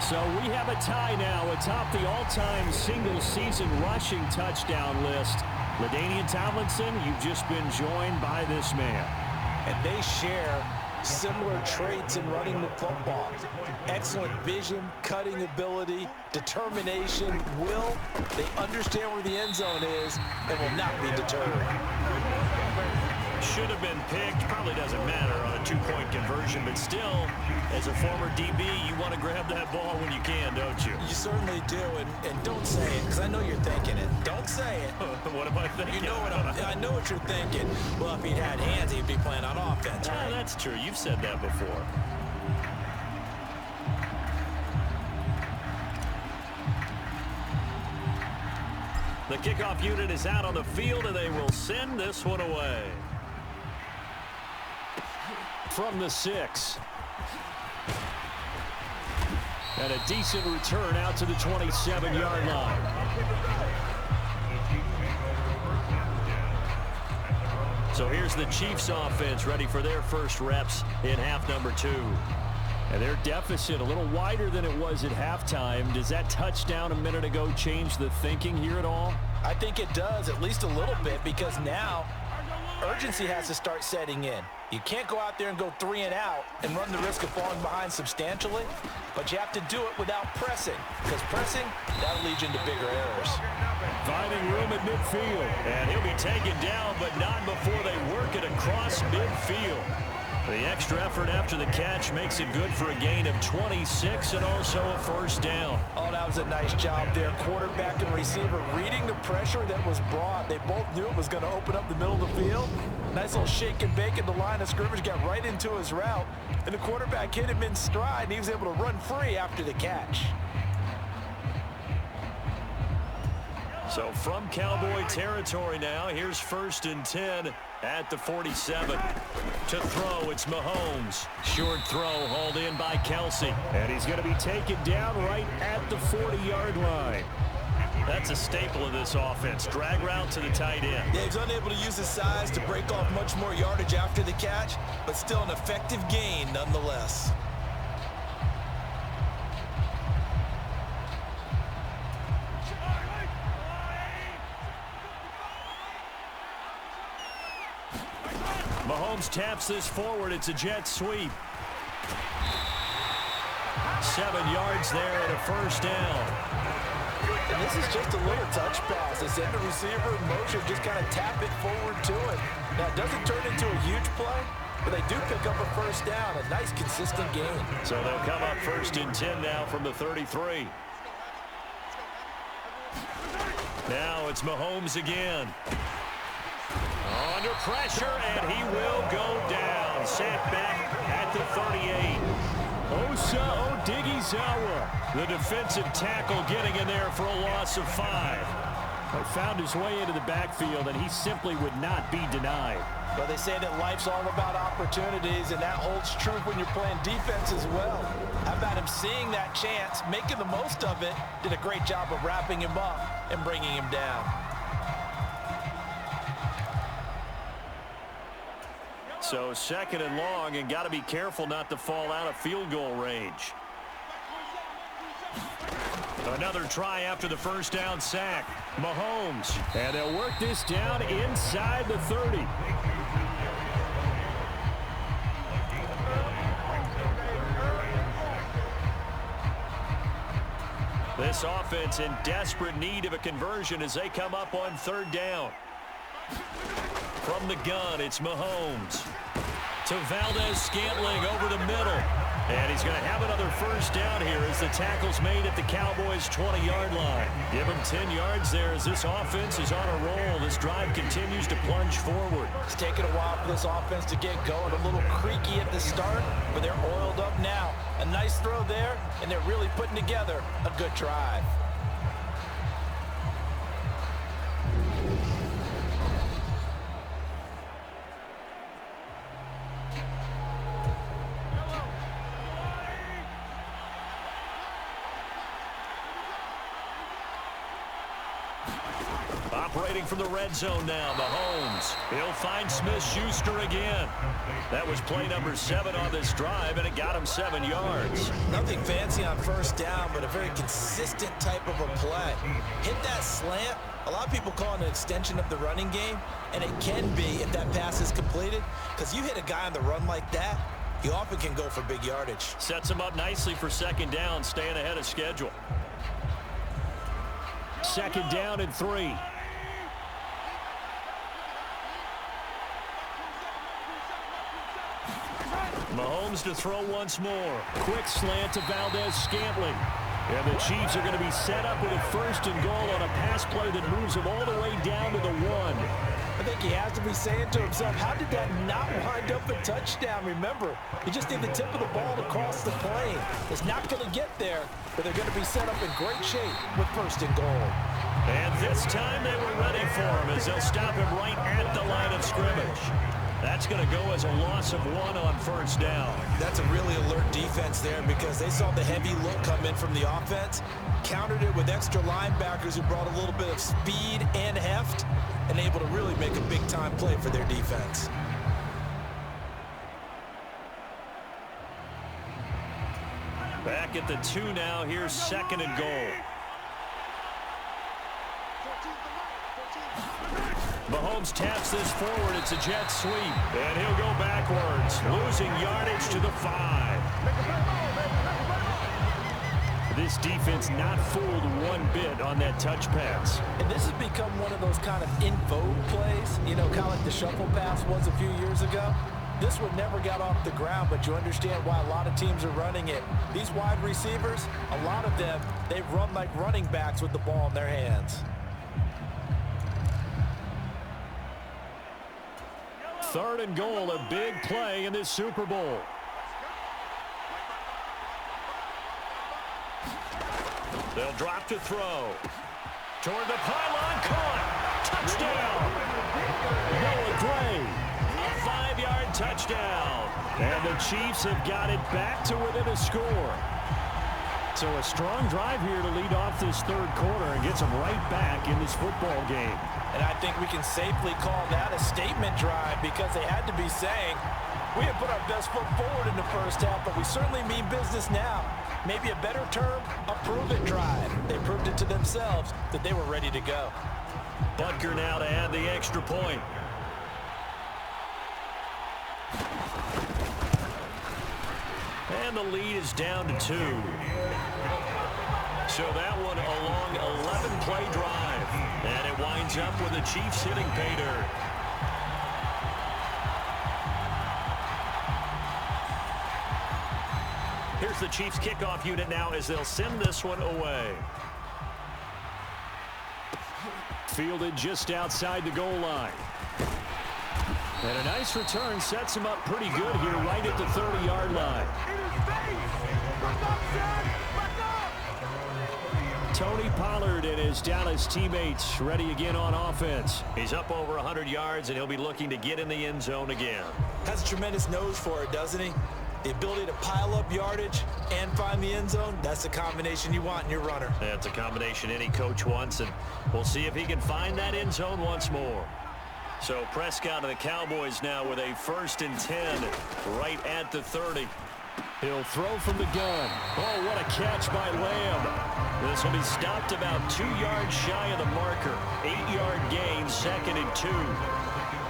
So we have a tie now atop the all-time single-season rushing touchdown list. LaDainian Tomlinson, you've just been joined by this man. And they share similar traits in running the football. Excellent vision, cutting ability, determination, will. They understand where the end zone is and will not be deterred. Should have been picked. Probably doesn't matter on a two-point conversion, but still, as a former DB, you want to grab that ball when you can, don't you? You certainly do, and don't say it, because I know you're thinking it. Don't say it. What am I thinking? You know what I know what you're thinking. Well, if he'd had hands, he'd be playing on offense, right? That's true. You've said that before. The kickoff unit is out on the field, and they will send this one away. From the 6. And a decent return out to the 27-yard line. So here's the Chiefs offense ready for their first reps in half number 2. And their deficit a little wider than it was at halftime. Does that touchdown a minute ago change the thinking here at all? I think it does, at least a little bit, because now urgency has to start setting in. You can't go out there and go 3 and out and run the risk of falling behind substantially, but you have to do it without pressing, because pressing, that'll lead you into bigger errors. Finding room at midfield, and he'll be taken down, but not before they work it across midfield. The extra effort after the catch makes it good for a gain of 26 and also a first down. Oh, that was a nice job there. Quarterback and receiver reading the pressure that was brought. They both knew it was going to open up the middle of the field. Nice little shake and bake at the line of scrimmage, got right into his route. And the quarterback hit him in stride, and he was able to run free after the catch. So from Cowboy territory now, here's 1st and 10 at the 47. To throw, it's Mahomes. Short throw hauled in by Kelsey. And he's going to be taken down right at the 40-yard line. That's a staple of this offense. Drag route to the tight end. Yeah, he's unable to use his size to break off much more yardage after the catch, but still an effective gain nonetheless. Mahomes taps this forward. It's a jet sweep. 7 yards there and a first down. And this is just a little touch pass. They send the receiver in motion, just kind of tap it forward to him. Now, it doesn't turn into a huge play, but they do pick up a first down. A nice, consistent gain. So they'll come up 1st and 10 now from the 33. Now it's Mahomes again. Under pressure, and he will go down. Sent back at the 38. Osa Odighizuwa, the defensive tackle, getting in there for a loss of 5. But found his way into the backfield, and he simply would not be denied. Well, they say that life's all about opportunities, and that holds true when you're playing defense as well. How about him seeing that chance, making the most of it, did a great job of wrapping him up and bringing him down. So 2nd and long, and got to be careful not to fall out of field goal range. Another try after the first down sack. Mahomes, and they'll work this down inside the 30. This offense in desperate need of a conversion as they come up on 3rd down. From the gun, it's Mahomes. To Valdez-Scantling over the middle. And he's going to have another first down here as the tackle's made at the Cowboys' 20-yard line. Give him 10 yards there as this offense is on a roll. This drive continues to plunge forward. It's taken a while for this offense to get going. A little creaky at the start, but they're oiled up now. A nice throw there, and they're really putting together a good drive. Operating from the red zone now, Mahomes. He'll find Smith-Schuster again. That was play number 7 on this drive, and it got him 7 yards. Nothing fancy on first down, but a very consistent type of a play. Hit that slant. A lot of people call it an extension of the running game, and it can be if that pass is completed, because you hit a guy on the run like that, he often can go for big yardage. Sets him up nicely for second down, staying ahead of schedule. Second down and 3. Mahomes to throw once more. Quick slant to Valdez-Scantling. And the Chiefs are going to be set up with a 1st and goal on a pass play that moves them all the way down to the 1. I think he has to be saying to himself, how did that not wind up a touchdown? Remember, you just need the tip of the ball to cross the plane. It's not going to get there, but they're going to be set up in great shape with 1st and goal. And this time they were ready for him as they'll stop him right at the line of scrimmage. That's going to go as a loss of 1 on 1st down. That's a really alert defense there because they saw the heavy look come in from the offense, countered it with extra linebackers who brought a little bit of speed and heft, and able to really make a big-time play for their defense. Back at the 2 now. Here's 2nd and goal. Mahomes taps this forward. It's a jet sweep. And he'll go backwards, losing yardage to the 5. This defense not fooled one bit on that touch pass. And this has become one of those kind of in vogue plays, you know, kind of like the shuffle pass was a few years ago. This one never got off the ground, but you understand why a lot of teams are running it. These wide receivers, a lot of them, they run like running backs with the ball in their hands. 3rd and goal, a big play in this Super Bowl. They'll drop to throw. Toward the pylon, caught. Touchdown. Noah Gray. A 5-yard touchdown. And the Chiefs have got it back to within a score. So a strong drive here to lead off this 3rd quarter and gets them right back in this football game. And I think we can safely call that a statement drive because they had to be saying, we have put our best foot forward in the first half, but we certainly mean business now. Maybe a better term, a prove-it drive. They proved it to themselves that they were ready to go. Butker now to add the extra point. And the lead is down to 2. So that one a long 11-play drive. And it winds up with the Chiefs hitting pay dirt. Here's the Chiefs kickoff unit now as they'll send this one away. Fielded just outside the goal line. And a nice return sets him up pretty good here right at the 30-yard line. Tony Pollard and his Dallas teammates ready again on offense. He's up over 100 yards, and he'll be looking to get in the end zone again. Has a tremendous nose for it, doesn't he? The ability to pile up yardage and find the end zone, that's the combination you want in your runner. That's a combination any coach wants, and we'll see if he can find that end zone once more. So Prescott of the Cowboys now with a 1st and 10 right at the 30. He'll throw from the gun. Oh, what a catch by Lamb. This will be stopped about 2 yards shy of the marker. 8-yard gain, 2nd and 2.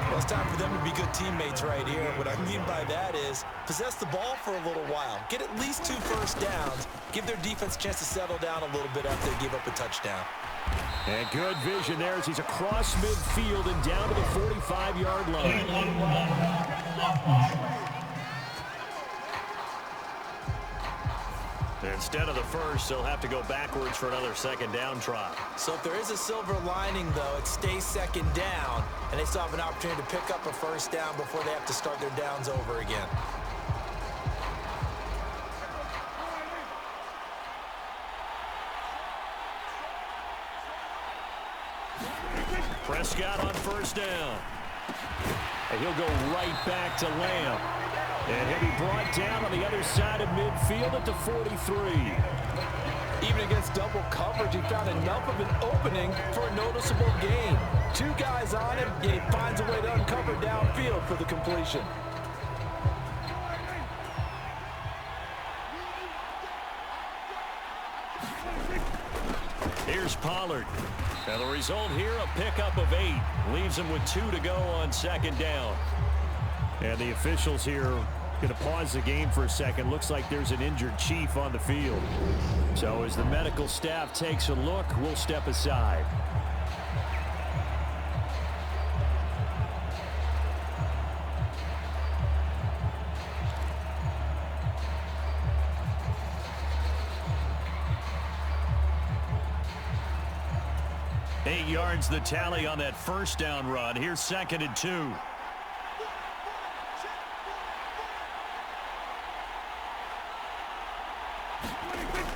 Well, it's time for them to be good teammates right here. What I mean by that is possess the ball for a little while. Get at least 2 first downs. Give their defense a chance to settle down a little bit after they give up a touchdown. And good vision there as he's across midfield and down to the 45-yard line. Instead of the 1st, they'll have to go backwards for another 2nd down try. So if there is a silver lining, though, it stays 2nd down, and they still have an opportunity to pick up a 1st down before they have to start their downs over again. Prescott on 1st down. And he'll go right back to Lamb. And he'll be brought down on the other side of midfield at the 43. Even against double coverage, he found found enough of an opening for a noticeable gain. 2 guys on him, and he finds a way to uncover downfield for the completion. Here's Pollard. And the result here, a pickup of 8. Leaves him with 2 to go on second down. And the officials here going to pause the game for a second. Looks like there's an injured Chief on the field. So as the medical staff takes a look, we'll step aside. Eight yards the tally on that first down run. Here's 2nd and 2.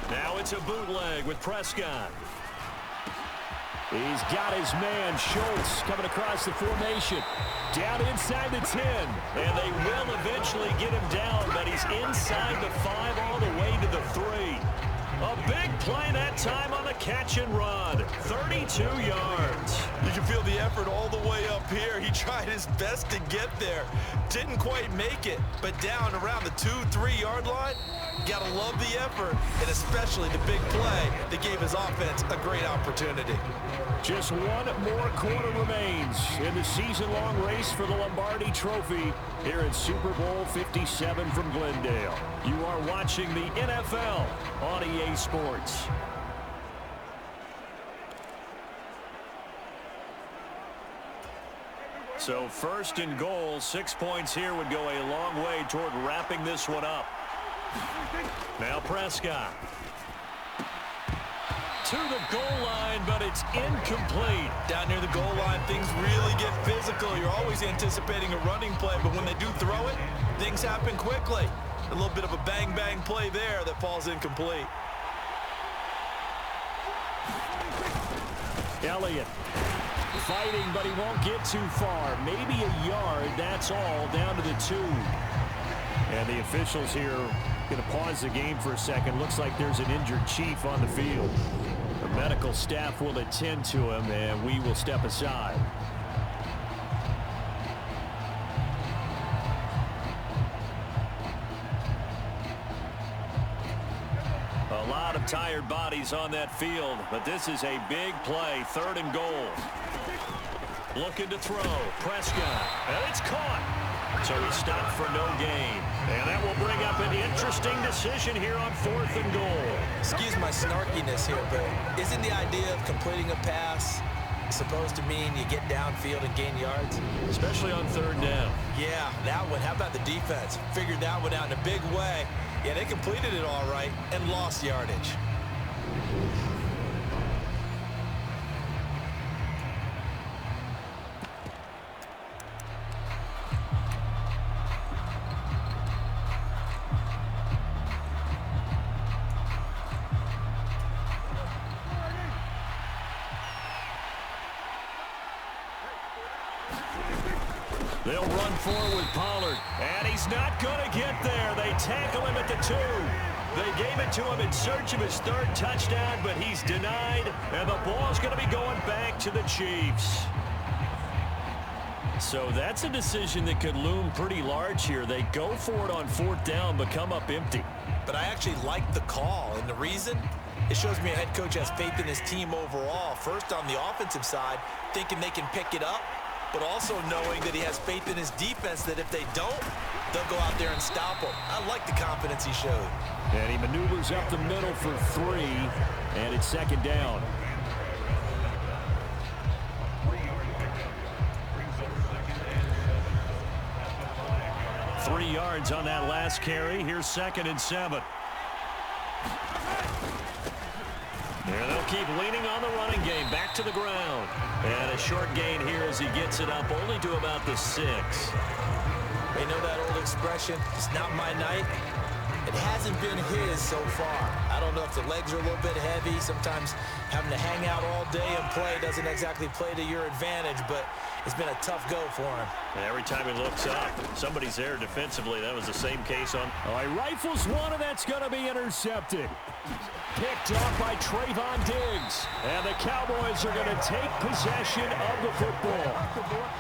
Now it's a bootleg with Prescott. He's got his man, Schultz, coming across the formation. Down inside the 10. And they will eventually get him down, but he's inside the 5 all the way to the 3. A big play that time on the catch and run. 32 yards. You can feel the effort all the way up here. He tried his best to get there. Didn't quite make it, but down around the 2-3 yard line, gotta love the effort, and especially the big play that gave his offense a great opportunity. Just 1 more quarter remains in the season-long race for the Lombardi Trophy here at Super Bowl 57 from Glendale. You are watching the NFL on EA Sports. So 1st and goal, 6 points here would go a long way toward wrapping this one up. Now Prescott. To the goal line, but it's incomplete. Down near the goal line, things really get physical. You're always anticipating a running play, but when they do throw it, things happen quickly. A little bit of a bang-bang play there that falls incomplete. Elliott fighting, but he won't get too far. Maybe a yard, that's all, down to the 2. And the officials here going to pause the game for a second. Looks like there's an injured Chief on the field. The medical staff will attend to him, and we will step aside. A lot of tired bodies on that field, but this is a big play. 3rd and goal. Looking to throw. Prescott. And it's caught. So he stopped for no gain. And that will bring up an interesting decision here on 4th and goal. Excuse my snarkiness here, but isn't the idea of completing a pass supposed to mean you get downfield and gain yards? Especially on 3rd down. Yeah, that one. How about the defense? Figured that one out in a big way. Yeah, they completed it all right and lost yardage. They'll run forward with Pollard, and he's not going to get there. They tackle him at the 2. They gave it to him in search of his 3rd touchdown, but he's denied, and the ball's going to be going back to the Chiefs. So that's a decision that could loom pretty large here. They go for it on 4th down, but come up empty. But I actually like the call, and the reason? It shows me a head coach has faith in his team overall. First, on the offensive side, thinking they can pick it up, but also knowing that he has faith in his defense that if they don't, they'll go out there and stop him. I like the confidence he showed. And he maneuvers up the middle for 3, and it's 2nd down. Three yards on that last carry. Here's 2nd and 7. And they'll keep leaning on the running game. Back to the ground. And a short gain here as he gets it up only to about the 6. You know that old expression, it's not my night? It hasn't been his so far. I don't know if the legs are a little bit heavy. Sometimes having to hang out all day and play doesn't exactly play to your advantage, but it's been a tough go for him. And every time he looks up, somebody's there defensively. That was the same case on. Oh, he rifles one, and that's going to be intercepted. Picked off by Trayvon Diggs. And the Cowboys are going to take possession of the football.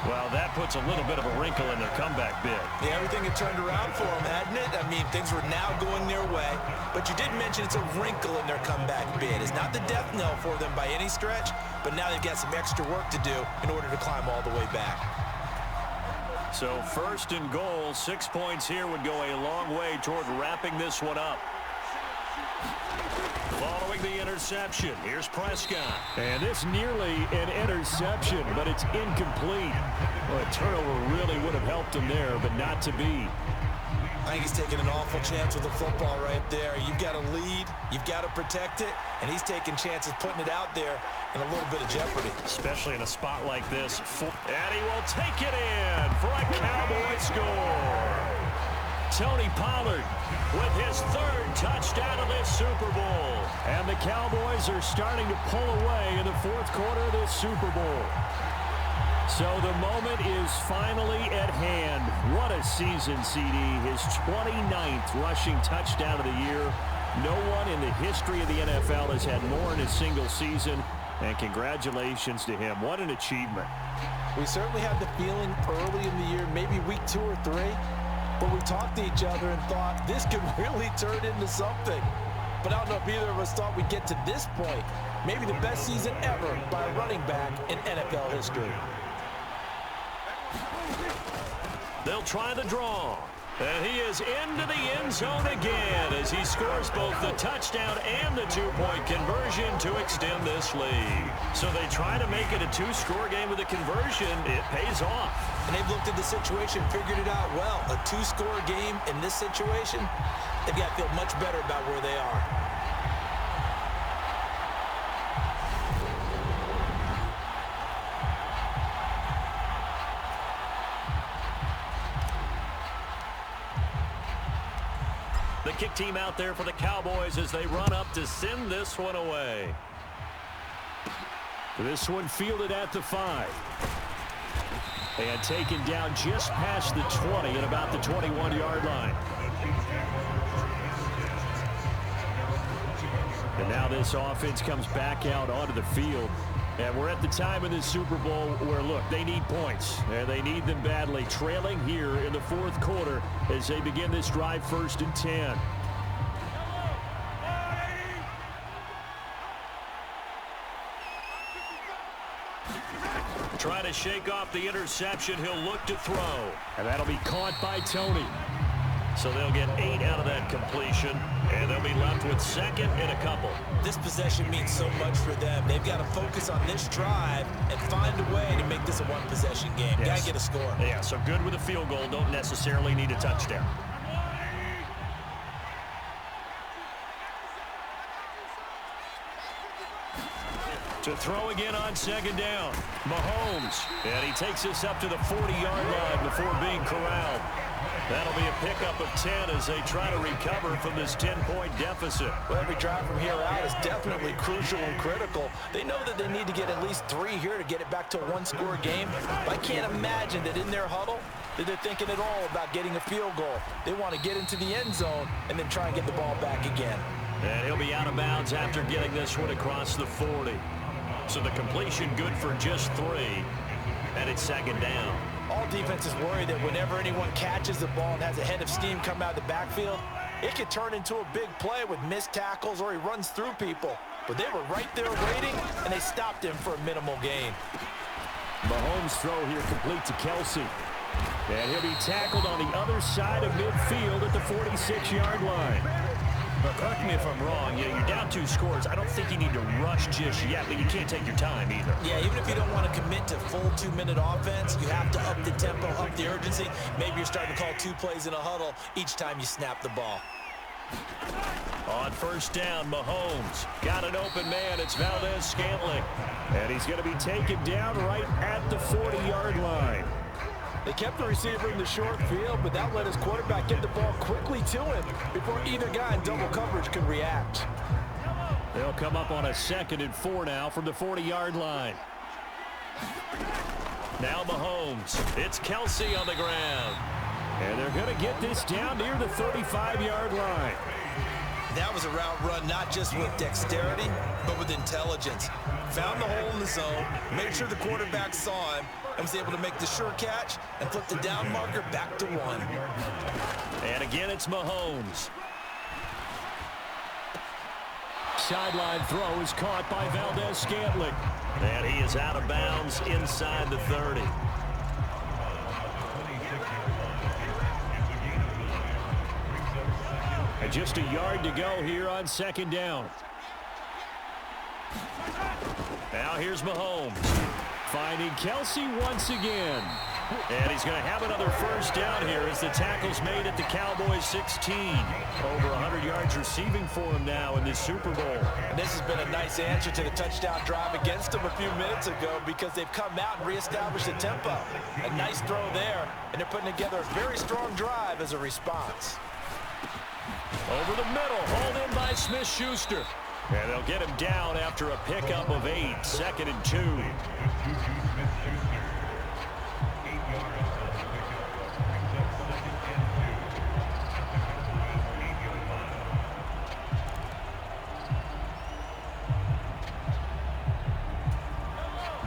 Well, that puts a little bit of a wrinkle in their comeback bid. Yeah, everything had turned around for them, hadn't it? I mean, things were now going their way. But you did mention it's a wrinkle in their comeback bid. It's not the death knell for them by any stretch, but now they've got some extra work to do in order to climb all the way back. So 1st and goal, 6 points here would go a long way toward wrapping this one up. Following the interception, here's Prescott. And this nearly an interception, but it's incomplete. Well, a turnover really would have helped him there, but not to be. I think he's taking an awful chance with the football right there. You've got to lead, you've got to protect it, and he's taking chances putting it out there in a little bit of jeopardy. Especially in a spot like this. And he will take it in for a Cowboy score. Tony Pollard with his 3rd touchdown of this Super Bowl. And the Cowboys are starting to pull away in the 4th quarter of this Super Bowl. So the moment is finally at hand. What a season, CD. His 29th rushing touchdown of the year. No one in the history of the NFL has had more in a single season. And congratulations to him. What an achievement. We certainly had the feeling early in the year, maybe week 2 or 3, but we talked to each other and thought this could really turn into something. But I don't know if either of us thought we'd get to this point. Maybe the best season ever by a running back in NFL history. They'll try the draw. And he is into the end zone again as he scores both the touchdown and the 2-point conversion to extend this lead. So they try to make it a 2-score game with a conversion. It pays off. And they've looked at the situation, figured it out well. A 2-score game in this situation, they've got to feel much better about where they are. The kick team out there for the Cowboys as they run up to send this one away. This one fielded at the 5. And taken down just past the 20 at about the 21-yard line. And now this offense comes back out onto the field. And we're at the time in the Super Bowl where, look, they need points. And they need them badly. Trailing here in the 4th quarter as they begin this drive 1st and 10. Trying to shake off the interception. He'll look to throw. And that'll be caught by Tony. So they'll get 8 out of that completion. And they'll be left with 2nd and a couple. This possession means so much for them. They've got to focus on this drive and find a way to make this a 1-possession game. Yes. Got to get a score. Yeah, so good with a field goal. Don't necessarily need a touchdown. To throw again on 2nd down. Mahomes. And he takes us up to the 40-yard line before being corralled. That'll be a pickup of 10 as they try to recover from this 10-point deficit. Well, every drive from here out is definitely crucial and critical. They know that they need to get at least 3 here to get it back to a 1-score game. But I can't imagine that in their huddle that they're thinking at all about getting a field goal. They want to get into the end zone and then try and get the ball back again. And he'll be out of bounds after getting this one across the 40. So the completion good for just 3. And it's 2nd down. All defenses worry that whenever anyone catches the ball and has a head of steam come out of the backfield, it could turn into a big play with missed tackles or he runs through people. But they were right there waiting, and they stopped him for a minimal gain. Mahomes' throw here complete to Kelsey. And he'll be tackled on the other side of midfield at the 46-yard line. But correct me if I'm wrong, you're down 2 scores. I don't think you need to rush just yet, but you can't take your time either. Yeah, even if you don't want to commit to full 2-minute offense, you have to up the tempo, up the urgency. Maybe you're starting to call 2 plays in a huddle each time you snap the ball. On 1st down, Mahomes got an open man. It's Valdez-Scantling. And he's going to be taken down right at the 40-yard line. They kept the receiver in the short field, but that let his quarterback get the ball quickly to him before either guy in double coverage could react. They'll come up on a 2nd and 4 now from the 40-yard line. Now Mahomes. It's Kelsey on the ground. And they're going to get this down near the 35-yard line. That was a route run not just with dexterity, but with intelligence. Found the hole in the zone, made sure the quarterback saw him, and was able to make the sure catch and flip the down marker back to 1. And again, it's Mahomes. Sideline throw is caught by Valdez-Scantling. And he is out of bounds inside the 30. And just a yard to go here on second down. Now here's Mahomes. Finding Kelsey once again. And he's going to have another first down here as the tackle's made at the Cowboys 16. Over 100 yards receiving for him now in this Super Bowl. And this has been a nice answer to the touchdown drive against them a few minutes ago because they've come out and reestablished the tempo. A nice throw there, and they're putting together a very strong drive as a response. Over the middle, hauled in by Smith-Schuster. And they'll get him down after a pickup of 8, 2nd and 2.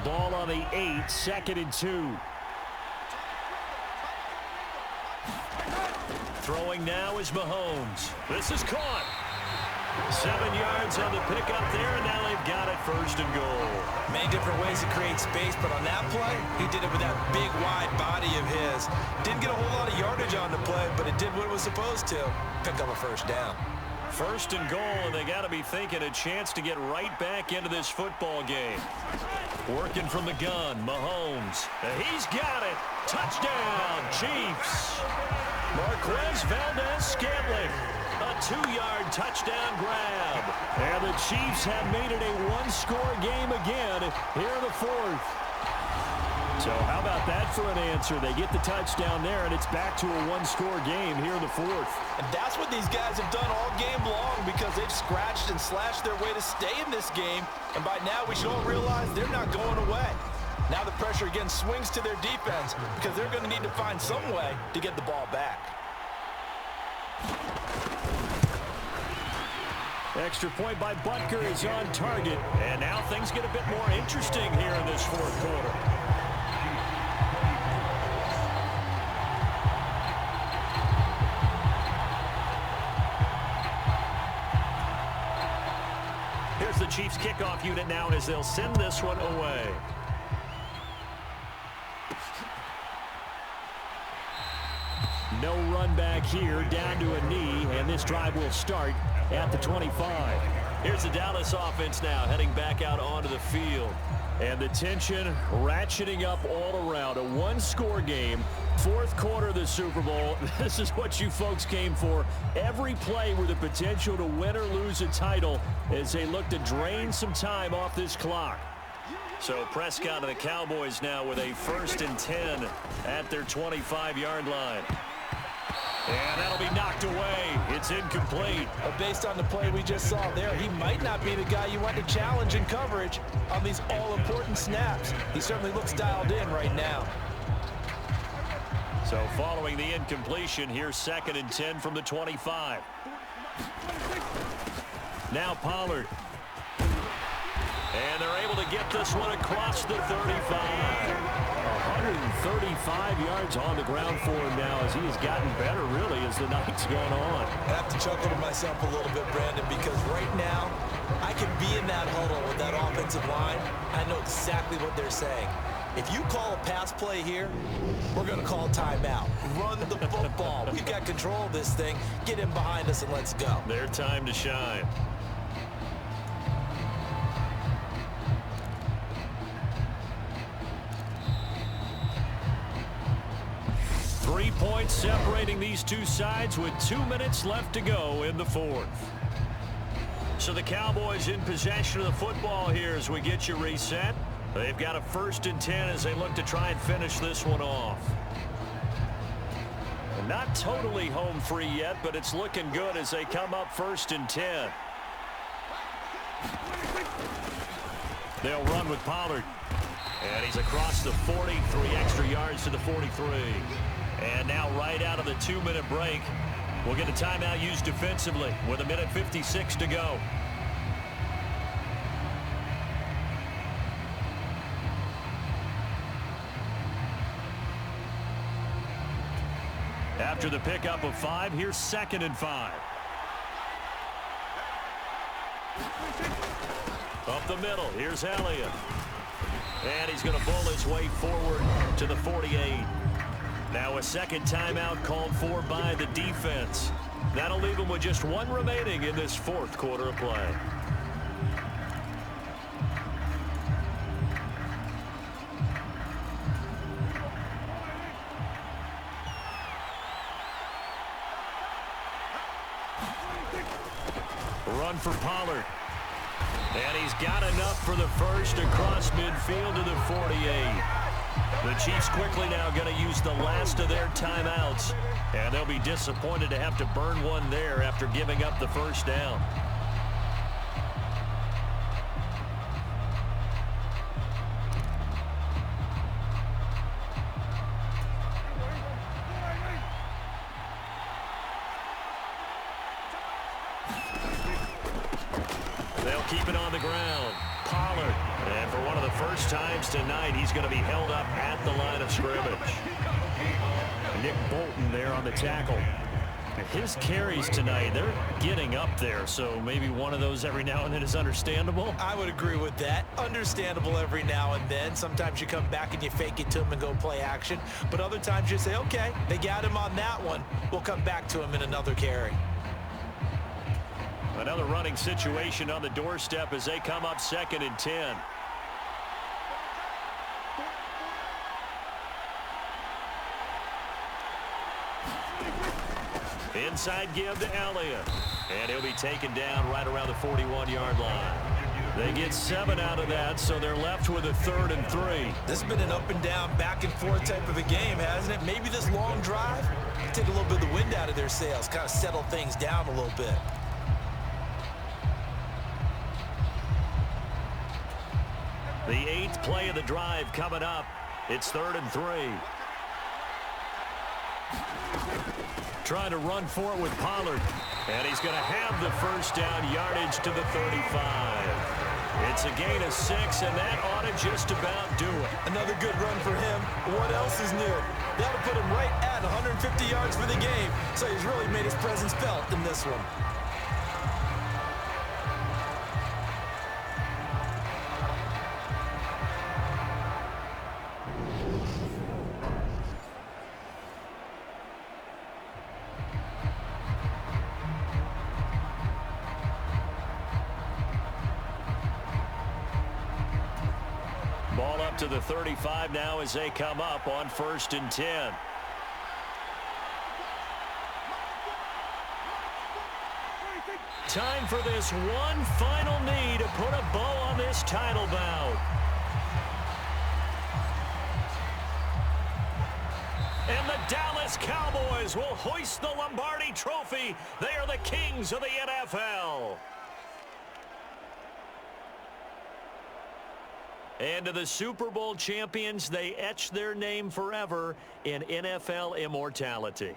Ball on the 8, 2nd and 2. Throwing now is Mahomes. This is caught. 7 yards on the pickup there, and now they've got it 1st and goal. Many different ways to create space, but on that play, he did it with that big, wide body of his. Didn't get a whole lot of yardage on the play, but it did what it was supposed to. Pick up a 1st down. 1st and goal, and they got to be thinking a chance to get right back into this football game. Working from the gun, Mahomes. He's got it. Touchdown, Chiefs. Marquez Valdez-Scantling. A 2-yard touchdown grab. And the Chiefs have made it a 1-score game again here in the 4th. So how about that for an answer? They get the touchdown there, and it's back to a 1-score game here in the 4th. And that's what these guys have done all game long because they've scratched and slashed their way to stay in this game. And by now, we should all realize they're not going away. Now the pressure again swings to their defense because they're going to need to find some way to get the ball back. Extra point by Butker is on target. And now things get a bit more interesting here in this 4th quarter. Here's the Chiefs kickoff unit now as they'll send this one away. No run back here, down to a knee, and this drive will start at the 25. Here's the Dallas offense now heading back out onto the field. And the tension ratcheting up all around. A 1-score game, 4th quarter of the Super Bowl. This is what you folks came for. Every play with the potential to win or lose a title as they look to drain some time off this clock. So Prescott and the Cowboys now with a 1st and 10 at their 25-yard line. And that'll be knocked away. It's incomplete. But based on the play we just saw there, he might not be the guy you want to challenge in coverage on these all-important snaps. He certainly looks dialed in right now. So following the incompletion, here's 2nd and 10 from the 25. Now Pollard. And they're able to get this one across the 35. 135 yards on the ground for him now as he has gotten better, really, as the night's gone on. I have to chuckle to myself a little bit, Brandon, because right now I can be in that huddle with that offensive line. I know exactly what they're saying. If you call a pass play here, we're going to call timeout. Run the football. We've got control of this thing. Get in behind us and let's go. Their time to shine. Three points separating these two sides with 2 minutes left to go in the 4th. So the Cowboys in possession of the football here as we get you reset. They've got a 1st and 10 as they look to try and finish this one off. And not totally home free yet, but it's looking good as they come up 1st and 10. They'll run with Pollard. And he's across the 40, 3 extra yards to the 43. And now right out of the 2-minute break, we'll get a timeout used defensively with 1:56 to go. After the pickup of 5, here's 2nd and 5. Up the middle, here's Elliott. And he's going to bull his way forward to the 48. Now a second timeout called for by the defense. That'll leave him with just 1 remaining in this 4th quarter of play. Run for Pollard. And he's got enough for the first across midfield to the 48. The Chiefs quickly now going to use the last of their timeouts. And they'll be disappointed to have to burn one there after giving up the first down. Keep it on the ground. Pollard. And for one of the first times tonight, he's going to be held up at the line of scrimmage. Nick Bolton there on the tackle. His carries tonight, they're getting up there, so maybe one of those every now and then is understandable. I would agree with that. Understandable every now and then. Sometimes you come back and you fake it to him and go play action. But other times you say, okay, they got him on that one. We'll come back to him in another carry. Another running situation on the doorstep as they come up 2nd and 10. Inside give to Elliott. And he'll be taken down right around the 41-yard line. They get 7 out of that, so they're left with a 3rd and 3. This has been an up and down, back and forth type of a game, hasn't it? Maybe this long drive take a little bit of the wind out of their sails, kind of settle things down a little bit. The 8th play of the drive coming up. It's 3rd and 3. Trying to run for it with Pollard. And he's going to have the first down yardage to the 35. It's a gain of 6, and that ought to just about do it. Another good run for him. What else is new? That'll put him right at 150 yards for the game. So he's really made his presence felt in this one. Ball up to the 35 now as they come up on 1st and 10. Time for this one final knee to put a bow on this title bout. And the Dallas Cowboys will hoist the Lombardi Trophy. They are the kings of the NFL. And to the Super Bowl champions, they etch their name forever in NFL immortality.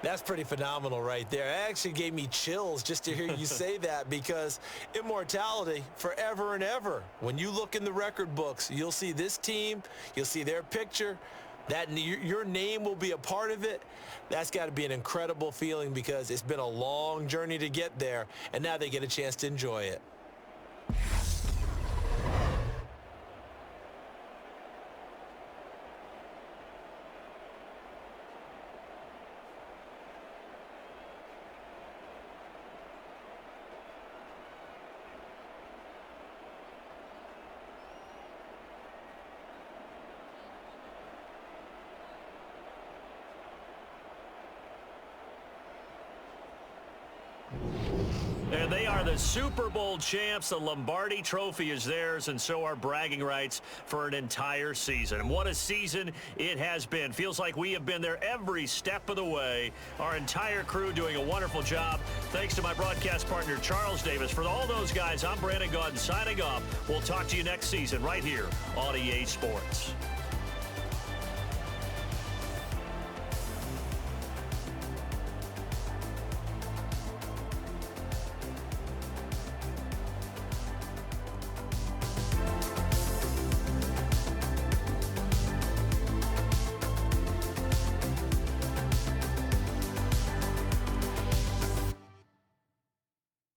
That's pretty phenomenal right there. It actually gave me chills just to hear you say that, because immortality forever and ever. When you look in the record books, you'll see this team, you'll see their picture, that your name will be a part of it. That's got to be an incredible feeling, because it's been a long journey to get there, and now they get a chance to enjoy it. And they are the Super Bowl champs. The Lombardi Trophy is theirs, and so are bragging rights for an entire season. And what a season it has been. Feels like we have been there every step of the way. Our entire crew doing a wonderful job. Thanks to my broadcast partner, Charles Davis. For all those guys, I'm Brandon Gaudin signing off. We'll talk to you next season right here on EA Sports.